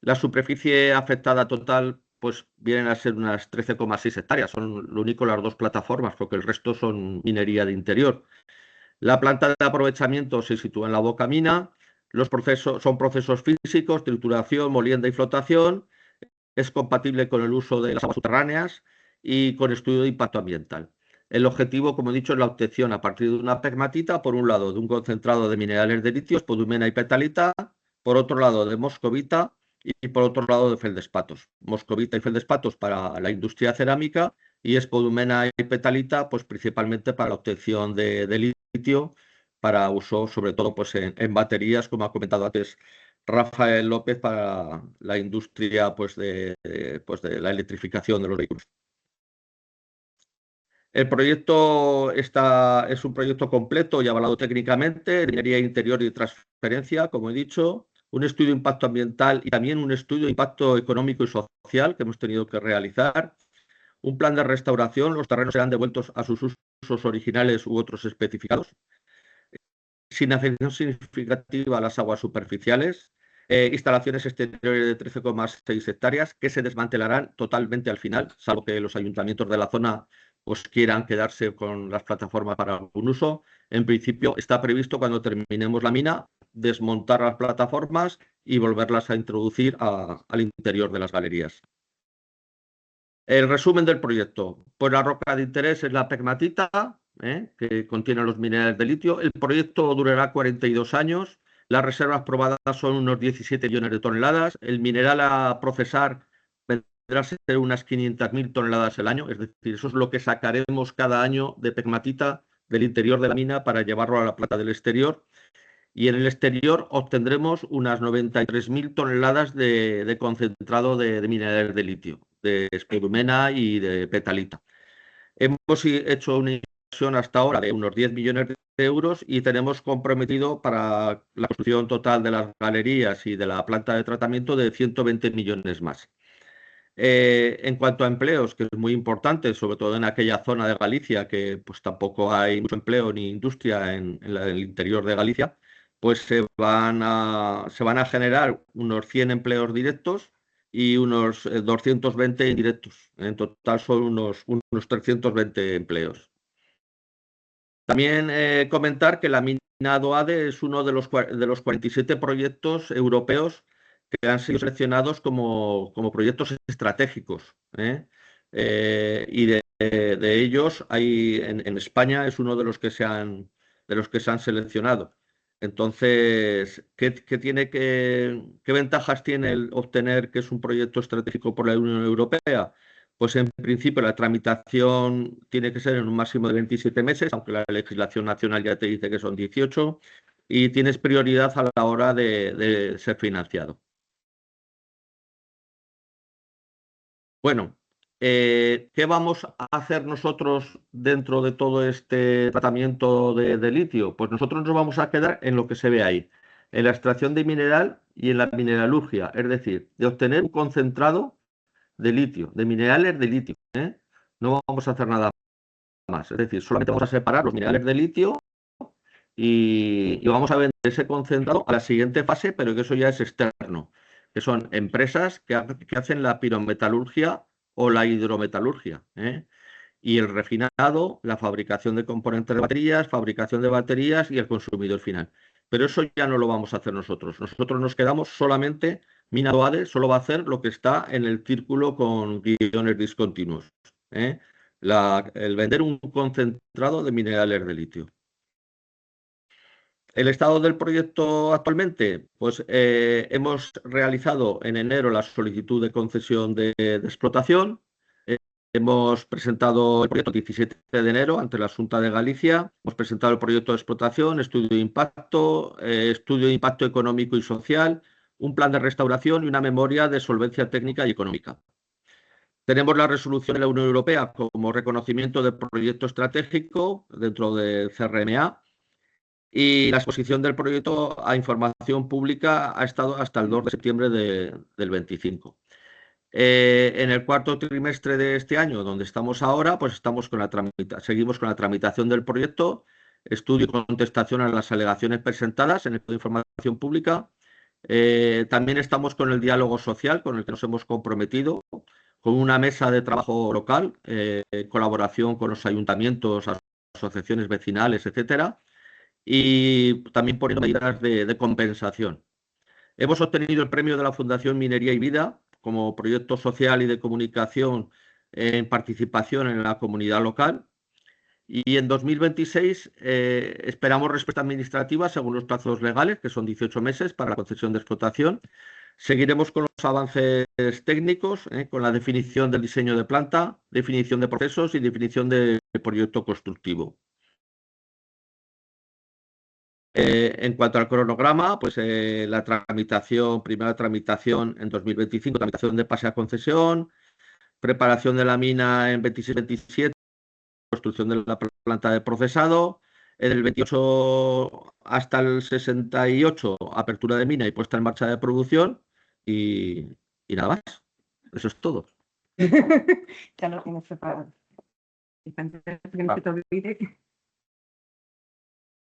La superficie afectada total pues vienen a ser unas 13,6 hectáreas. Son lo único las dos plataformas, porque el resto son minería de interior. La planta de aprovechamiento se sitúa en la boca mina. Los procesos son procesos físicos, trituración, molienda y flotación. Es compatible con el uso de las aguas subterráneas y con estudio de impacto ambiental. El objetivo, como he dicho, es la obtención a partir de una pegmatita, por un lado, de un concentrado de minerales de litio, spodumena y petalita, por otro lado, de moscovita y por otro lado, de feldespatos. Moscovita y feldespatos para la industria cerámica y spodumena y petalita, pues principalmente para la obtención de litio, para uso sobre todo pues, en baterías, como ha comentado antes Rafael López, para la industria pues de la electrificación de los vehículos. El proyecto es un proyecto completo y avalado técnicamente, de minería interior y transferencia, como he dicho, un estudio de impacto ambiental y también un estudio de impacto económico y social que hemos tenido que realizar, un plan de restauración, los terrenos serán devueltos a sus usos originales u otros especificados, sin afección significativa a las aguas superficiales, instalaciones exteriores de 13,6 hectáreas que se desmantelarán totalmente al final, salvo que los ayuntamientos de la zona pues, quieran quedarse con las plataformas para algún uso. En principio está previsto, cuando terminemos la mina, desmontar las plataformas y volverlas a introducir al interior de las galerías. El resumen del proyecto. Pues la roca de interés es la pegmatita, que contiene los minerales de litio. El proyecto durará 42 años. Las reservas probadas son unos 17 millones de toneladas. El mineral a procesar vendrá a ser unas 500.000 toneladas al año. Es decir, eso es lo que sacaremos cada año de pegmatita del interior de la mina para llevarlo a la planta del exterior. Y en el exterior obtendremos unas 93.000 toneladas de concentrado de minerales de litio, de spodumena y de petalita. Hemos hecho una inversión hasta ahora de unos 10 millones de euros y tenemos comprometido para la construcción total de las galerías y de la planta de tratamiento de 120 millones más. En cuanto a empleos, que es muy importante, sobre todo en aquella zona de Galicia, que pues tampoco hay mucho empleo ni industria en el interior de Galicia, pues se van a generar unos 100 empleos directos y unos 220 indirectos. En total son unos 320 empleos. También comentar que la mina Doade es uno de los 47 proyectos europeos que han sido seleccionados como proyectos estratégicos. Y de ellos, en España es uno de los que se han de los que se han seleccionado. Entonces, ¿qué ventajas tiene el obtener que es un proyecto estratégico por la Unión Europea? Pues en principio la tramitación tiene que ser en un máximo de 27 meses, aunque la legislación nacional ya te dice que son 18, y tienes prioridad a la hora de ser financiado. Bueno, ¿qué vamos a hacer nosotros dentro de todo este tratamiento de litio? Pues nosotros nos vamos a quedar en lo que se ve ahí, en la extracción de mineral y en la mineralurgia, es decir, de obtener un concentrado de litio, de minerales de litio, ¿eh? No vamos a hacer nada más, es decir, solamente vamos a separar los minerales de litio y vamos a vender ese concentrado a la siguiente fase, pero que eso ya es externo, que son empresas que hacen la pirometalurgia o la hidrometalurgia, ¿eh? Y el refinado, la fabricación de componentes de baterías, fabricación de baterías y el consumidor final. Pero eso ya no lo vamos a hacer nosotros. Nosotros nos quedamos solamente, Minado ADE solo va a hacer lo que está en el círculo con guiones discontinuos, ¿eh? El vender un concentrado de minerales de litio. El estado del proyecto actualmente, pues hemos realizado en enero la solicitud de concesión de explotación. Hemos presentado el proyecto el 17 de enero ante la Xunta de Galicia. Hemos presentado el proyecto de explotación, estudio de impacto económico y social, un plan de restauración y una memoria de solvencia técnica y económica. Tenemos la resolución de la Unión Europea como reconocimiento de proyecto estratégico dentro de CRMA. Y la exposición del proyecto a información pública ha estado hasta el 2 de septiembre del 25. En el cuarto trimestre de este año, donde estamos ahora, pues seguimos con la tramitación del proyecto, estudio y contestación a las alegaciones presentadas en el de información pública. También estamos con el diálogo social, con el que nos hemos comprometido, con una mesa de trabajo local, colaboración con los ayuntamientos, asociaciones vecinales, etcétera, y también poniendo medidas de compensación. Hemos obtenido el premio de la Fundación Minería y Vida como proyecto social y de comunicación en participación en la comunidad local. Y en 2026 esperamos respuesta administrativa según los plazos legales, que son 18 meses para la concesión de explotación. Seguiremos con los avances técnicos, con la definición del diseño de planta, definición de procesos y definición del proyecto constructivo. En cuanto al cronograma, pues la primera tramitación en 2025, tramitación de pase a concesión, preparación de la mina en 26-27, construcción de la planta de procesado, en el 28 hasta el 68, apertura de mina y puesta en marcha de producción y nada más. Eso es todo. Ya lo tienes preparado.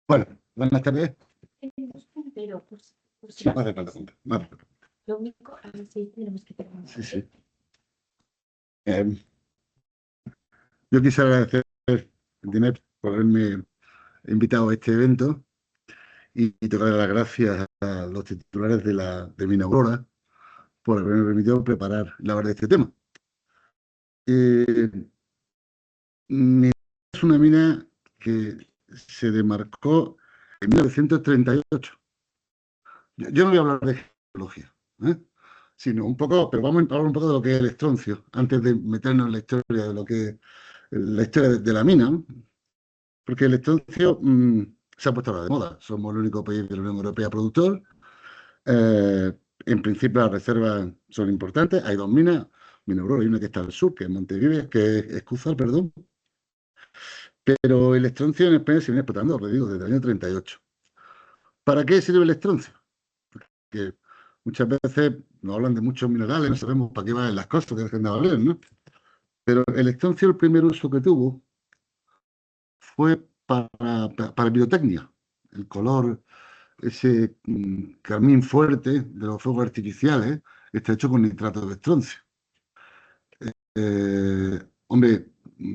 Bueno, buenas tardes. Pero, pues, No hace falta juntar. Vale. lo único, a ver si tenemos que terminar. Sí, sí. Yo quisiera agradecer, Dinette, por haberme invitado a este evento y tocar las gracias a los titulares de Mina Aurora por haberme permitido preparar y hablar de este tema. Es una mina que se demarcó en 1938. Yo no voy a hablar de geología, sino un poco, pero vamos a hablar un poco de lo que es el estroncio, antes de meternos en la historia de lo que es la historia de la mina, ¿no? Porque el estroncio se ha puesto ahora de moda. Somos el único país de la Unión Europea productor. En principio las reservas son importantes. Hay dos minas, Mina Aurora y una que está al sur, que es Montevives, que es Escúzar, perdón. Pero el estroncio en España se viene explotando, os digo, desde el año 38. ¿Para qué sirve el estroncio? Porque muchas veces nos hablan de muchos minerales, no sabemos para qué valen las cosas que dejan de valer, ¿no? Pero el estroncio, el primer uso que tuvo fue para pirotecnia. El color, ese carmín fuerte de los fuegos artificiales, está hecho con nitrato de estroncio. Hombre,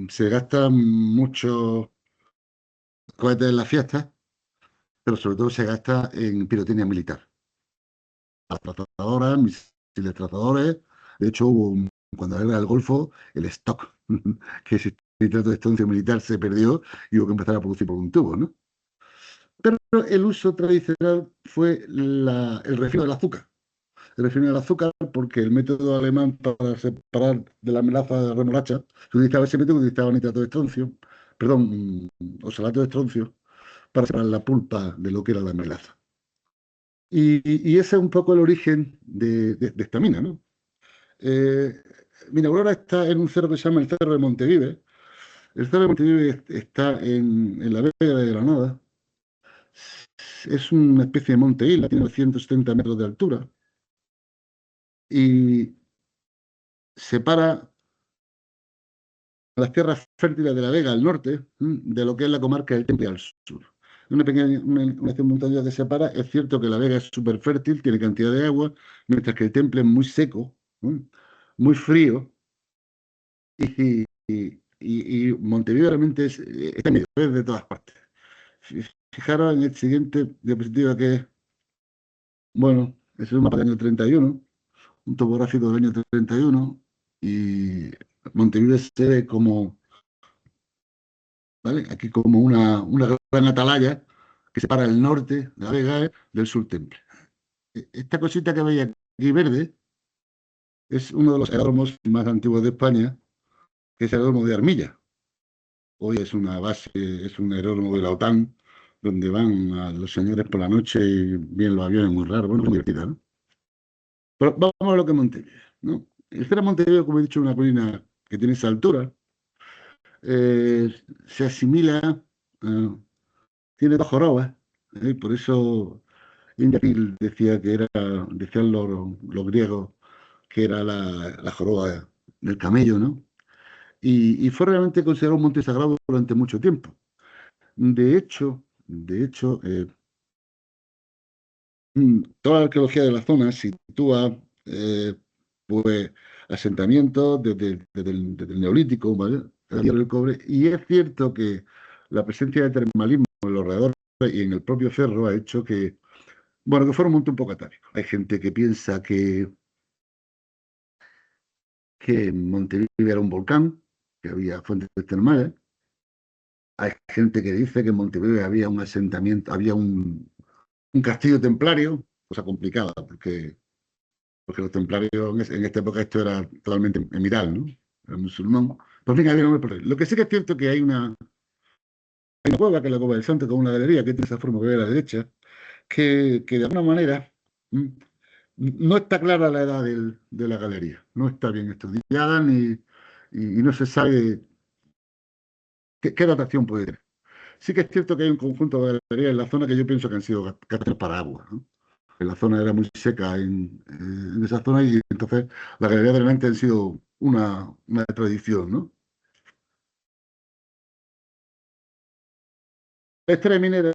se gastan muchos cohetes en las fiestas, pero sobre todo se gasta en pirotecnia militar. Las trazadoras, misiles trazadores. De hecho, hubo cuando era el Golfo, el stock, que ese nitrato de estroncio militar se perdió y hubo que empezar a producir por un tubo, ¿no? Pero el uso tradicional fue el refino del azúcar. El refino del azúcar porque el método alemán para separar de la melaza de remolacha, se utilizaba ese método, utilizaba nitrato de estroncio, perdón, oxalato de estroncio, para separar la pulpa de lo que era la melaza. Y ese es un poco el origen de esta mina, ¿no? Mina Aurora está en un cerro que se llama el Cerro de Montevive. El Cerro de Montevive está en la Vega de Granada. Es una especie de monte isla, tiene 170 metros de altura y separa las tierras fértiles de la Vega al norte de lo que es la comarca del Temple al sur. Una pequeña una montaña que separa. Es cierto que la Vega es súper fértil, tiene cantidad de agua, mientras que el Temple es muy seco, muy frío. Y Montevideo realmente está en medio, es de todas partes. Fijaros en el siguiente diapositiva que, bueno, es un mapa del año 31, un topográfico del año 31, y Montevideo se ve como, ¿vale? Aquí como una gran atalaya que separa el norte de la Vega del sur Temple. Esta cosita que veis aquí verde es uno de los aeródromos más antiguos de España, que es el aeródromo de Armilla. Hoy es una base, es un aeródromo de la OTAN, donde van a los señores por la noche y vienen los aviones muy raros. Bueno, muy divertida, ¿no? Pero vamos a lo que es Montevideo, ¿no? El Cerro de Montevideo, como he dicho, es una colina que tiene esa altura. Se asimila, tiene dos jorobas, por eso Injapil decía que era, decían los griegos, que era la joroba del camello, ¿no? Y fue realmente considerado un monte sagrado durante mucho tiempo. De hecho, toda la arqueología de la zona sitúa pues, asentamientos desde el Neolítico, ¿vale? El hierro y el cobre, y es cierto que la presencia de termalismo en los alrededores y en el propio cerro ha hecho que, bueno, que fuera un monte un poco atávico. Hay gente que piensa que Montevideo era un volcán, que había fuentes termales. Hay gente que dice que en Montevideo había un asentamiento, había un castillo templario, cosa complicada, porque los templarios en esta época esto era totalmente emiral, ¿no? Era musulmán. Por fin, había nombre por ahí. Lo que sí que es cierto que hay una cueva, que es la Cueva del Santo, con una galería que tiene esa forma que ve a la derecha, que de alguna manera no está clara la edad de la galería, no está bien estudiada y no se sabe qué datación puede tener. Sí que es cierto que hay un conjunto de galerías en la zona que yo pienso que han sido cráteres para agua, ¿no? La zona era muy seca en esa zona y entonces las galerías de Levante han sido una tradición, ¿no? La historia minera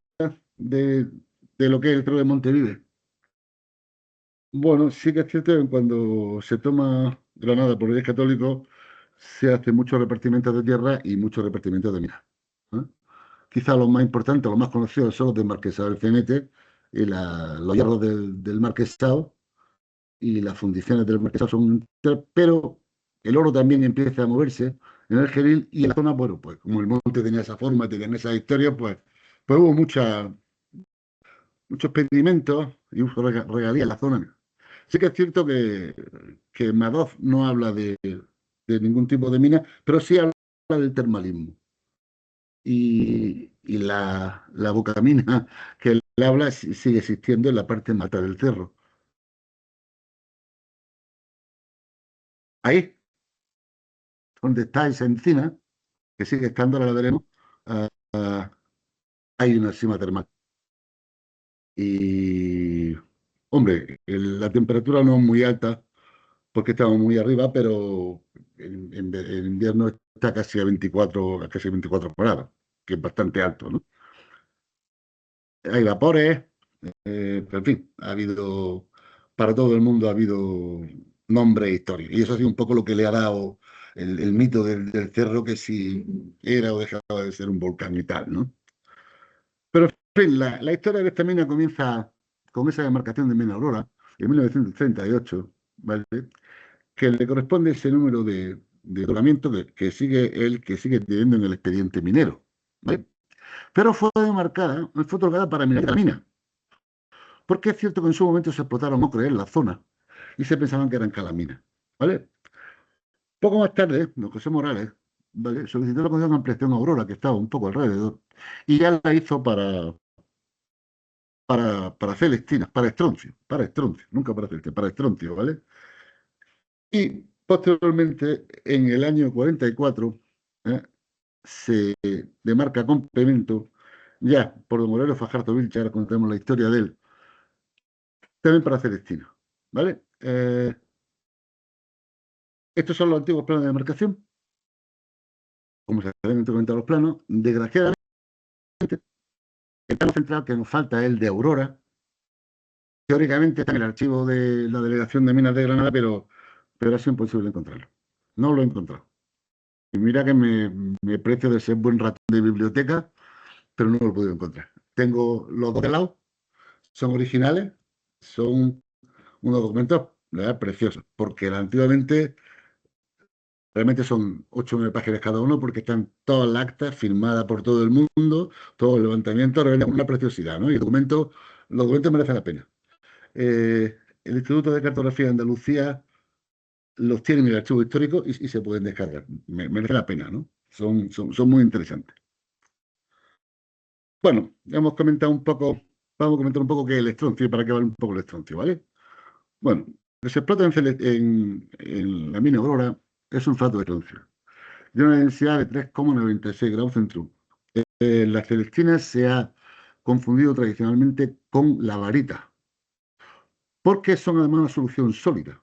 de, de lo que es el Cerro de Montevideo. Bueno, sí que es cierto que cuando se toma Granada por Reyes Católicos se hace muchos repartimientos de tierra y muchos repartimientos de minas, ¿eh? Quizá los más importantes, los más conocidos son los del Marquesado del Cenete y los hierros del Marquesado y las fundiciones del Marquesado son, pero el oro también empieza a moverse en el Geril y en la zona, bueno, pues como el monte tenía esa forma, tenía esa historia, pues hubo muchos pedimentos y muchas regalías en la zona. Sí que es cierto que Madoff no habla de ningún tipo de mina, pero sí habla del termalismo. Y la bocamina que él habla sigue existiendo en la parte más alta del cerro. Ahí, donde está esa encina, que sigue estando, ahora la veremos, ah, hay una cima termal. Y, hombre, la temperatura no es muy alta porque estamos muy arriba, pero en invierno está casi a 24 grados, que es bastante alto, ¿no? Hay vapores, pero en fin, para todo el mundo ha habido nombre e historia. Y eso ha sido un poco lo que le ha dado el mito del cerro, que si era o dejaba de ser un volcán y tal, ¿no? Pero, en fin, la historia de esta mina comienza con esa demarcación de Mina Aurora en 1938, ¿vale? Que le corresponde ese número de otorgamiento que sigue teniendo en el expediente minero, ¿vale? Pero fue otorgada para minería de la mina. Porque es cierto que en su momento se explotaron ocres en la zona y se pensaban que eran calaminas, ¿vale? Poco más tarde, don José Morales, ¿vale?, solicitó la concesión de ampliación a Aurora, que estaba un poco alrededor, y ya la hizo para Celestina, para Estroncio, nunca para Celestina, para Estroncio, ¿vale? Y posteriormente, en el año 44, ¿eh?, se demarca complemento, ya por don Aurelio Fajardo Vilches, ahora contemos la historia de él, también para Celestina, ¿vale? Estos son los antiguos planos de demarcación, como se deben comentar los planos. Desgraciadamente, el plano central que nos falta es el de Aurora. Teóricamente está en el archivo de la Delegación de Minas de Granada, pero ha sido imposible encontrarlo. No lo he encontrado. Y mira que me precio de ser buen ratón de biblioteca, pero no lo he podido encontrar. Tengo los dos de lado, son originales, son unos documentos, la verdad, preciosos, porque antiguamente realmente son 8 o 9 páginas cada uno, porque están todas las actas firmadas por todo el mundo, todos los levantamientos, realmente una preciosidad, ¿no? Y los documentos merecen la pena. El Instituto de Cartografía de Andalucía los tiene en el archivo histórico y se pueden descargar. Merece la pena, ¿no? Son muy interesantes. Bueno, vamos a comentar un poco qué es el estroncio y para qué vale un poco el estroncio, ¿vale? Bueno, lo que se explota en la mina Aurora es sulfato de estroncio, de una densidad de 3,96 grados centro. La celestina se ha confundido tradicionalmente con la varita, porque son además una solución sólida.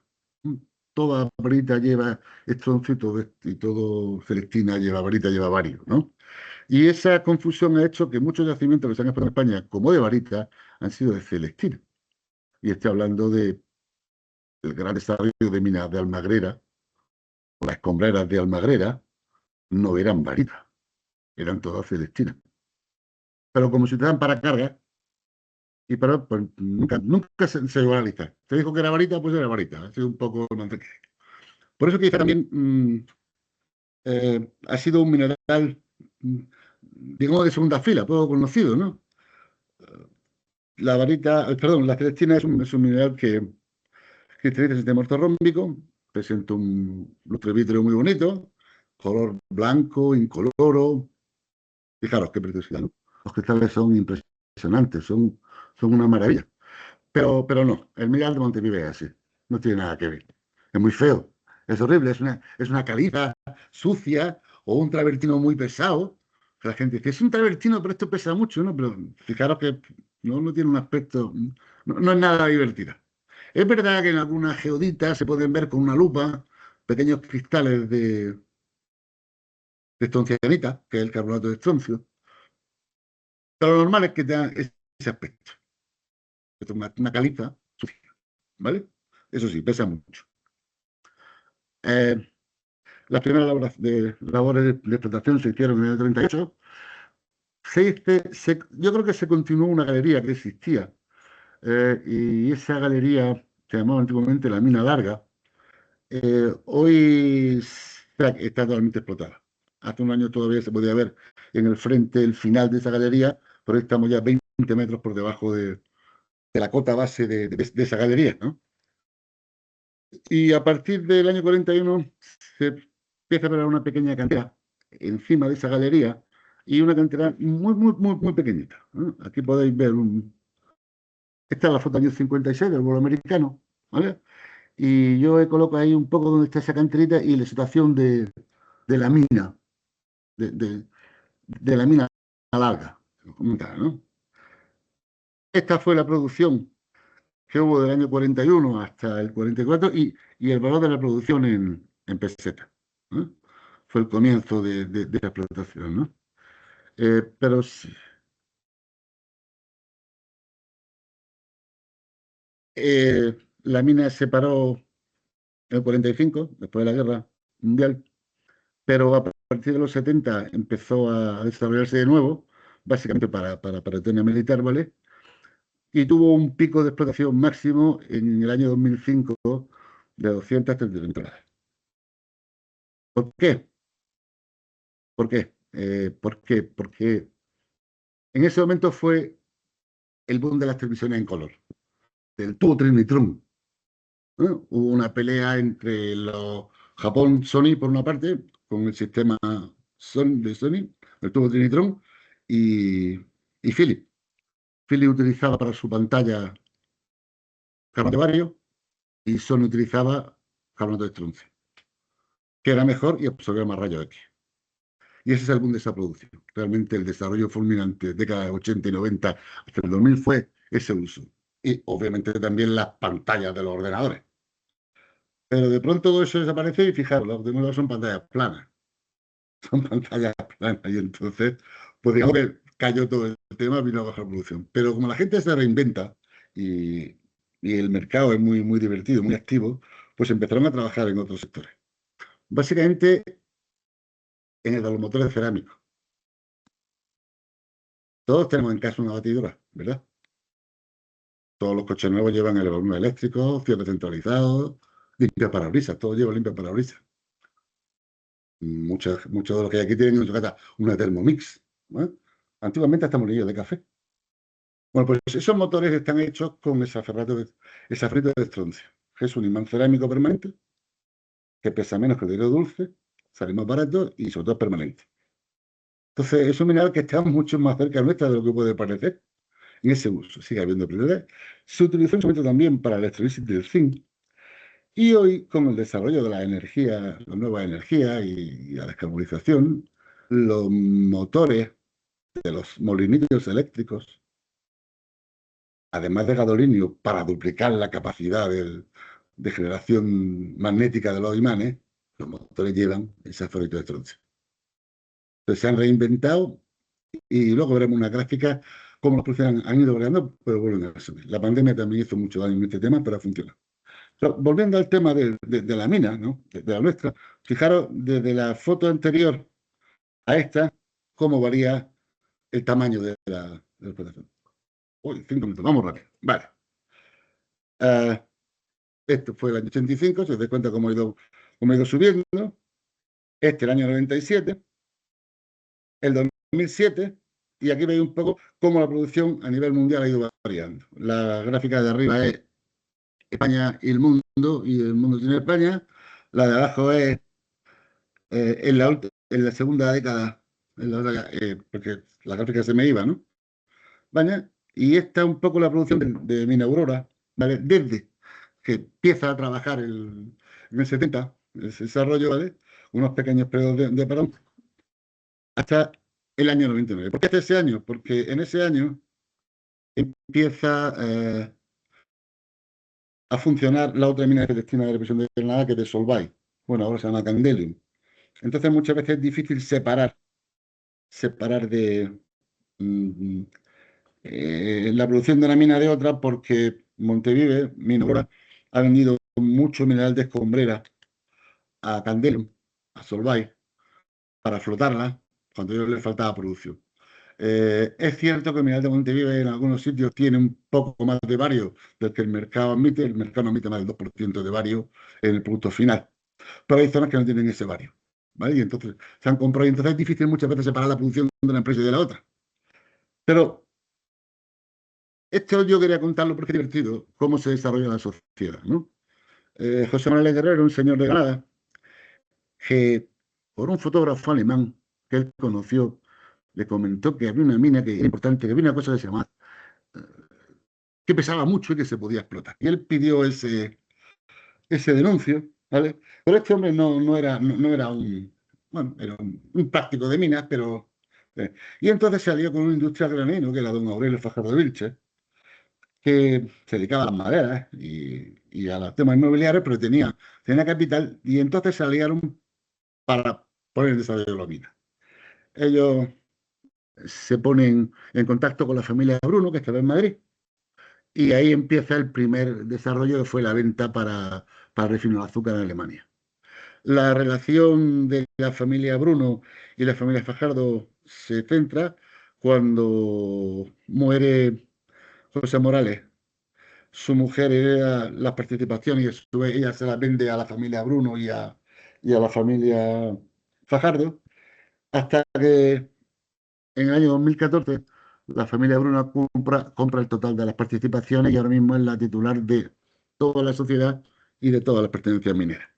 Toda varita lleva estroncio y todo celestina lleva varita, lleva bario, ¿no? Y esa confusión ha hecho que muchos yacimientos que se han explotado en España, como de varita, han sido de celestina. Y estoy hablando del gran desarrollo de minas de Almagrera, o las escombreras de Almagrera, no eran varita, eran todas celestinas. Pero como se usaban para carga, y pues nunca se llegó a la lista. Se dijo que era varita, pues era varita. Ha sido un poco mantequilla. Por eso quizá también ha sido un mineral, digamos, de segunda fila, poco conocido, ¿no? La varita, perdón, la celestina es un mineral que cristaliza el sistema ortorrómbico, presenta un lustre vítreo muy bonito, color blanco, incoloro. Fijaros qué preciosidad, ¿no? Los cristales son impresionantes, son una maravilla. Pero no, el mineral de Montevideo es así, no tiene nada que ver. Es muy feo, es horrible, es una caliza sucia o un travertino muy pesado. La gente dice, es un travertino, pero esto pesa mucho, ¿no? Pero fijaros que no tiene un aspecto, no es nada divertido. Es verdad que en algunas geoditas se pueden ver con una lupa pequeños cristales de estroncianita, que es el carbonato de estroncio, pero lo normal es que tenga ese aspecto. Esto es una caliza sucia, ¿vale? Eso sí, pesa mucho. Las primeras labores de explotación se hicieron en el 38. Yo creo que se continuó una galería que existía, y esa galería se llamaba antiguamente la Mina Larga. Hoy está totalmente explotada. Hace un año todavía se podía ver en el frente el final de esa galería, pero hoy estamos ya 20 metros por debajo de la cota base de esa galería, ¿no? Y a partir del año 41 se empieza a ver una pequeña cantera encima de esa galería y una cantera muy pequeñita, ¿no? Aquí podéis ver esta es la foto del año 56 del vuelo americano, ¿vale? Y yo he colocado ahí un poco donde está esa canterita y la situación de la mina, de la mina larga, ¿no? Esta fue la producción que hubo del año 41 hasta el 44 y el valor de la producción en pesetas, ¿no? Fue el comienzo de la explotación, ¿no? Pero sí, la mina se paró en el 45, después de la Guerra Mundial, pero a partir de los 70 empezó a desarrollarse de nuevo, básicamente para tema militar, ¿vale? Y tuvo un pico de explotación máximo en el año 2005 de 230 toneladas. ¿Por qué? ¿Por qué? ¿Por qué? Porque En ese momento fue el boom de las televisiones en color, del tubo Trinitron. Hubo una pelea entre los Japón, Sony por una parte, con el sistema de Sony, el tubo Trinitron, y Philips. Philips utilizaba para su pantalla carbonato de bario y Sony utilizaba carbonato de estroncio, que era mejor y absorbía más rayos X. Y ese es el boom de esa producción. Realmente el desarrollo fulminante de décadas 80 y 90 hasta el 2000 fue ese uso. Y obviamente también las pantallas de los ordenadores. Pero de pronto todo eso desaparece y fijaros, los ordenadores son pantallas planas. Son pantallas planas. Y entonces, pues digamos que cayó todo el tema, vino a bajar producción. Pero como la gente se reinventa y, y el mercado es muy, muy divertido, muy activo, pues empezaron a trabajar en otros sectores. Básicamente en el de los motores cerámicos. Todos tenemos en casa una batidora, ¿verdad? Todos los coches nuevos llevan elevadores eléctricos, cierre centralizado, limpia parabrisas, todo lleva limpia parabrisas. Muchos de los que hay aquí tienen en su casa una Thermomix, ¿no? Antiguamente hasta molillos de café. Bueno, pues esos motores están hechos con esa ferrito de estroncio. Es un imán cerámico permanente que pesa menos que el hilo dulce, sale más barato y sobre todo es permanente. Entonces, es un mineral que está mucho más cerca nuestra de lo que puede parecer. En ese uso sigue habiendo prioridad. Se utilizó en su momento también para la electrolisis del zinc. Y hoy, con el desarrollo de la energía, la nueva energía y la descarbonización, los motores de los molinillos eléctricos, además de gadolinio, para duplicar la capacidad de generación magnética de los imanes, los motores llevan ese ferrito de estroncio. Entonces se han reinventado y luego veremos una gráfica cómo los precios han ido variando, pero vuelven a subir. La pandemia también hizo mucho daño en este tema, pero ha funcionado. Pero volviendo al tema de la mina, ¿no? De la nuestra, fijaros desde la foto anterior a esta, cómo varía el tamaño de la explotación. Uy, 5 minutos, vamos rápido. Vale. Esto fue el año 85, se os da cuenta cómo ha ido subiendo. Este el año 97, el 2007, y aquí veis un poco cómo la producción a nivel mundial ha ido variando. La gráfica de arriba es España y el mundo tiene España. La de abajo es en la segunda década, porque la gráfica se me iba, ¿no? España, y esta es un poco la producción de Mina Aurora, ¿vale? Desde que empieza a trabajar en el 70, ese desarrollo, ¿vale? Unos pequeños periodos de parón, hasta el año 99. ¿Por qué hasta ese año? Porque en ese año empieza a funcionar la otra mina clandestina de represión de Granada, que es de Solvay. Bueno, ahora se llama Candelium. Entonces muchas veces es difícil separar de la producción de una mina de otra, porque Montevive, Minora, ha vendido mucho mineral de escombrera a Candelium, a Solvay, para flotarla cuando a ellos les faltaba producción. Es cierto que el mineral de Montevive en algunos sitios tiene un poco más de bario del que el mercado admite. El mercado no admite más del 2% de bario en el producto final. Pero hay zonas que no tienen ese bario, ¿vale? Y entonces se han comprado. Y entonces es difícil muchas veces separar la producción de una empresa y de la otra. Pero esto yo quería contarlo porque es divertido cómo se desarrolla la sociedad, ¿no? José Manuel Guerrero, un señor de Granada, que por un fotógrafo alemán que él conoció, le comentó que había una mina que era importante, que había una cosa que se llamaba, que pesaba mucho y que se podía explotar. Y él pidió ese denuncio, ¿vale? Pero este hombre no era un, bueno, era un práctico de minas, pero... y entonces salió con un industrial granero, que era don Aurelio Fajardo Vilches, que se dedicaba a las maderas y a los temas inmobiliarios, pero tenía capital, y entonces se aliaron para poner en desarrollo de la mina. Ellos se ponen en contacto con la familia Bruno, que estaba en Madrid, y ahí empieza el primer desarrollo, que fue la venta para refinar el azúcar en Alemania. La relación de la familia Bruno y la familia Fajardo se centra cuando muere José Morales. Su mujer hereda las participaciones y a su vez ella se las vende a la familia Bruno y a la familia Fajardo, hasta que en el año 2014 la familia Bruna compra el total de las participaciones y ahora mismo es la titular de toda la sociedad y de todas las pertenencias mineras.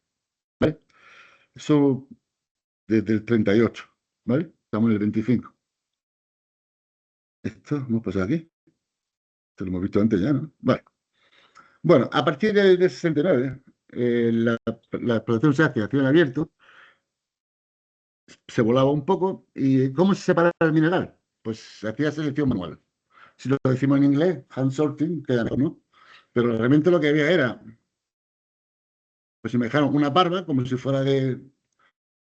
¿Vale? Eso desde el 38, ¿vale? Estamos en el 25. Esto hemos pasado aquí. Esto lo hemos visto antes ya, ¿no? Vale. Bueno, a partir del 69, la explotación se hace a cielo abierto, se volaba un poco. ¿Y cómo se separaba el mineral? Pues se hacía selección manual. Si lo decimos en inglés, hand sorting, queda mejor, ¿no? Pero realmente lo que había era, pues si me dejaron una parva, como si fuera de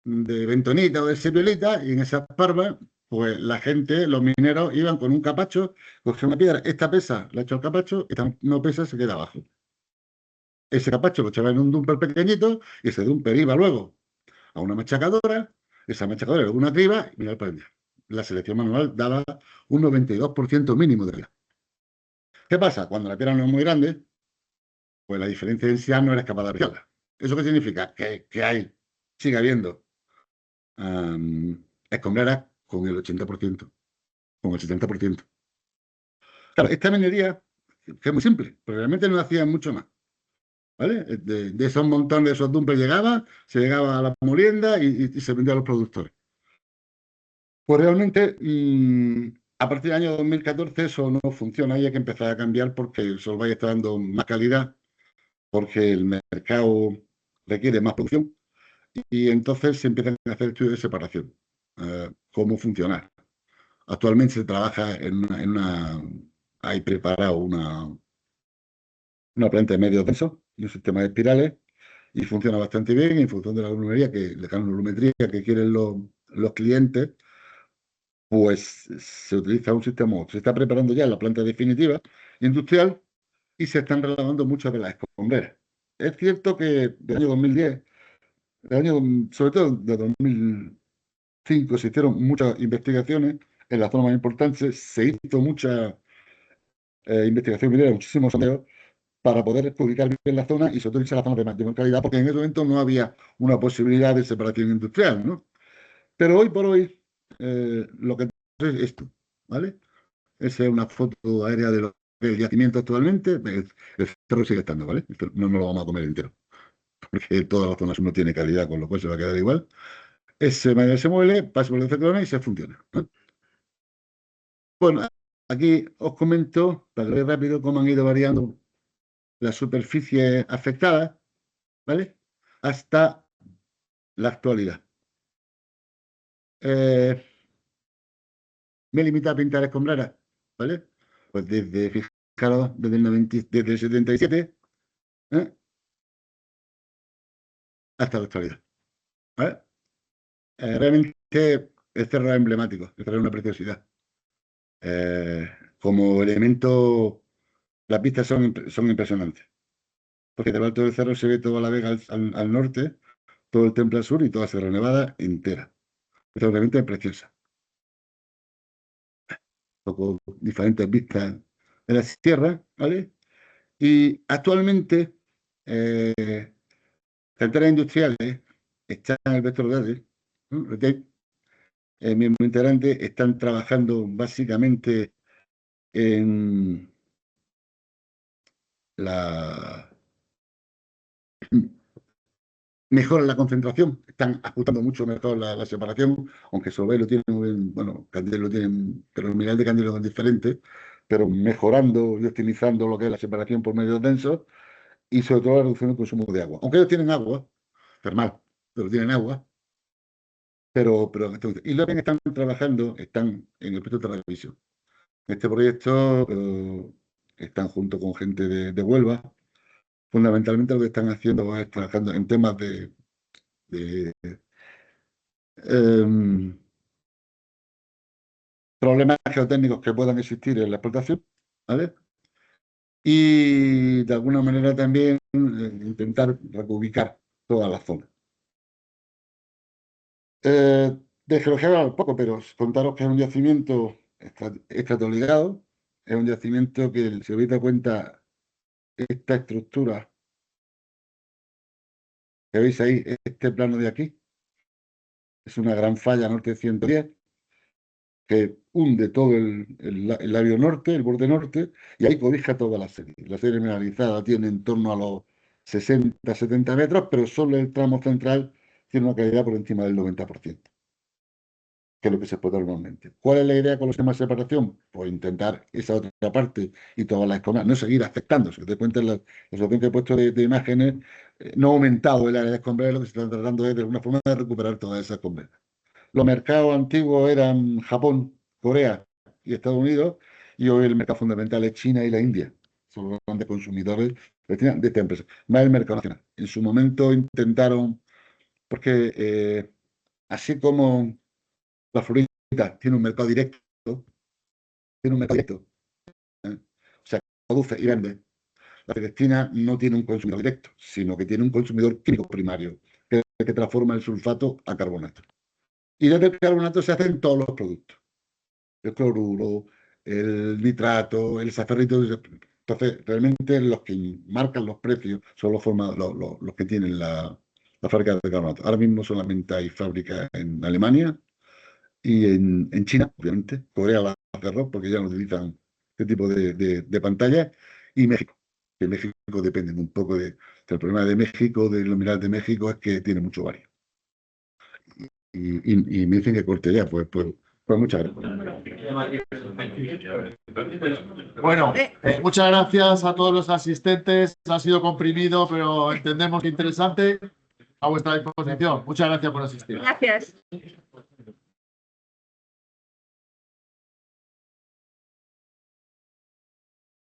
bentonita o de sepiolita, y en esas parvas, pues la gente, los mineros, iban con un capacho, cogían una piedra, esta pesa, la echo al capacho, esta no pesa, se queda abajo. Ese capacho lo echaba en un dumper pequeñito y ese dumper iba luego a una machacadora, esa machacadora luego una criba y mirar para allá. La selección manual daba un 92% mínimo de la. ¿Qué pasa? Cuando la piedra no es muy grande, pues la diferencia de densidad no eres capaz de apreciarla. ¿Eso qué significa? Sigue habiendo escombreras con el 80%, con el 70%. Claro, esta minería, que es muy simple, pero realmente no hacían mucho más. ¿Vale? De esos montones, de esos dumpers se llegaba a la molienda y se vendía a los productores. Pues realmente, a partir del año 2014 eso no funciona y hay que empezar a cambiar porque el Solvay está dando más calidad, porque el mercado requiere más producción y entonces se empiezan a hacer estudios de separación. Cómo funcionar. Actualmente se trabaja hay preparado una planta de medio denso y un sistema de espirales y funciona bastante bien en función de la granulometría que quieren los clientes, pues se utiliza un sistema. Se está preparando ya la planta definitiva industrial y se están relevando muchas de las escombreras. Es cierto que del año 2010, sobre todo de 2005, se hicieron muchas investigaciones en la zona más importante, se hizo mucha investigación minera, muchísimos sondeos para poder ubicar bien la zona y sobre todo irse a la zona de máxima calidad, porque en ese momento no había una posibilidad de separación industrial, ¿no? Pero hoy por hoy, lo que es esto, ¿vale? Esa es una foto aérea del yacimiento actualmente. El cerro sigue estando, ¿vale? Esto no lo vamos a comer entero, porque toda la zona no tiene calidad, con lo cual se va a quedar igual. Ese material se mueve, pasa por el ciclón y se funciona, ¿no? Bueno, aquí os comento, para ver rápido, cómo han ido variando las superficies afectadas, ¿vale? Hasta la actualidad. Me limita a pintar escombreras, ¿vale? Pues fijaros, desde el 77, ¿eh? Hasta la actualidad, ¿vale? Realmente el cerro es emblemático, el cerro es una preciosidad. Como elemento, las vistas son impresionantes, porque del alto del cerro se ve toda la Vega al norte, todo el Temple al sur y toda Sierra Nevada entera. Es realmente preciosa. Un poco diferentes vistas de la sierra, ¿vale? Y actualmente, canteras industriales están en el vector verde, ¿no? Miembros integrantes están trabajando básicamente en la mejora la concentración, están ajustando mucho mejor la separación, aunque Solvay lo tiene muy bien, bueno, Candel lo tienen, pero el mineral de Candel es diferente, pero mejorando y optimizando lo que es la separación por medios densos y sobre todo la reducción del consumo de agua. Aunque ellos tienen agua, termal, pero tienen agua, pero y lo que están trabajando, están en el proyecto de revisión. En este proyecto están junto con gente de Huelva. Fundamentalmente lo que están haciendo es trabajando en temas de problemas geotécnicos que puedan existir en la explotación, ¿vale? Y de alguna manera también intentar reubicar toda la zona. De geología un poco, pero contaros que es un yacimiento estratoligado, es un yacimiento que, si os dais cuenta, esta estructura que veis ahí, este plano de aquí, es una gran falla norte 110, que hunde todo el labio norte, el borde norte, y ahí cobija toda la serie. La serie mineralizada tiene en torno a los 60-70 metros, pero solo el tramo central tiene una calidad por encima del 90%, que es lo que se explota normalmente. ¿Cuál es la idea con los sistemas de separación? Pues intentar esa otra parte y todas las escombras, no seguir afectándose. Si te cuentas las opciones que he puesto de imágenes, no ha aumentado el área de escombrero, lo que se está tratando es de alguna forma de recuperar todas esas escombreras. Los mercados antiguos eran Japón, Corea y Estados Unidos, y hoy el mercado fundamental es China y la India. Son los grandes consumidores de esta empresa, más el mercado nacional. En su momento intentaron, porque así como la Florida tiene un mercado directo, o sea, produce y vende. La Celestina no tiene un consumidor directo, sino que tiene un consumidor químico primario, que es el que transforma el sulfato a carbonato. Y desde el carbonato se hacen todos los productos. El cloruro, el nitrato, el saferrito. Entonces, realmente los que marcan los precios son los que tienen la fábrica de carbonato. Ahora mismo solamente hay fábricas en Alemania y en China, obviamente. Corea la cerró porque ya no utilizan este tipo de pantallas. Y México, que México depende un poco del problema de México, de los minerales de México, es que tiene mucho vario. Y me dicen que corte ya, pues muchas gracias. Bueno, muchas gracias a todos los asistentes. Ha sido comprimido, pero entendemos que interesante. A vuestra disposición. Muchas gracias por asistir. Gracias.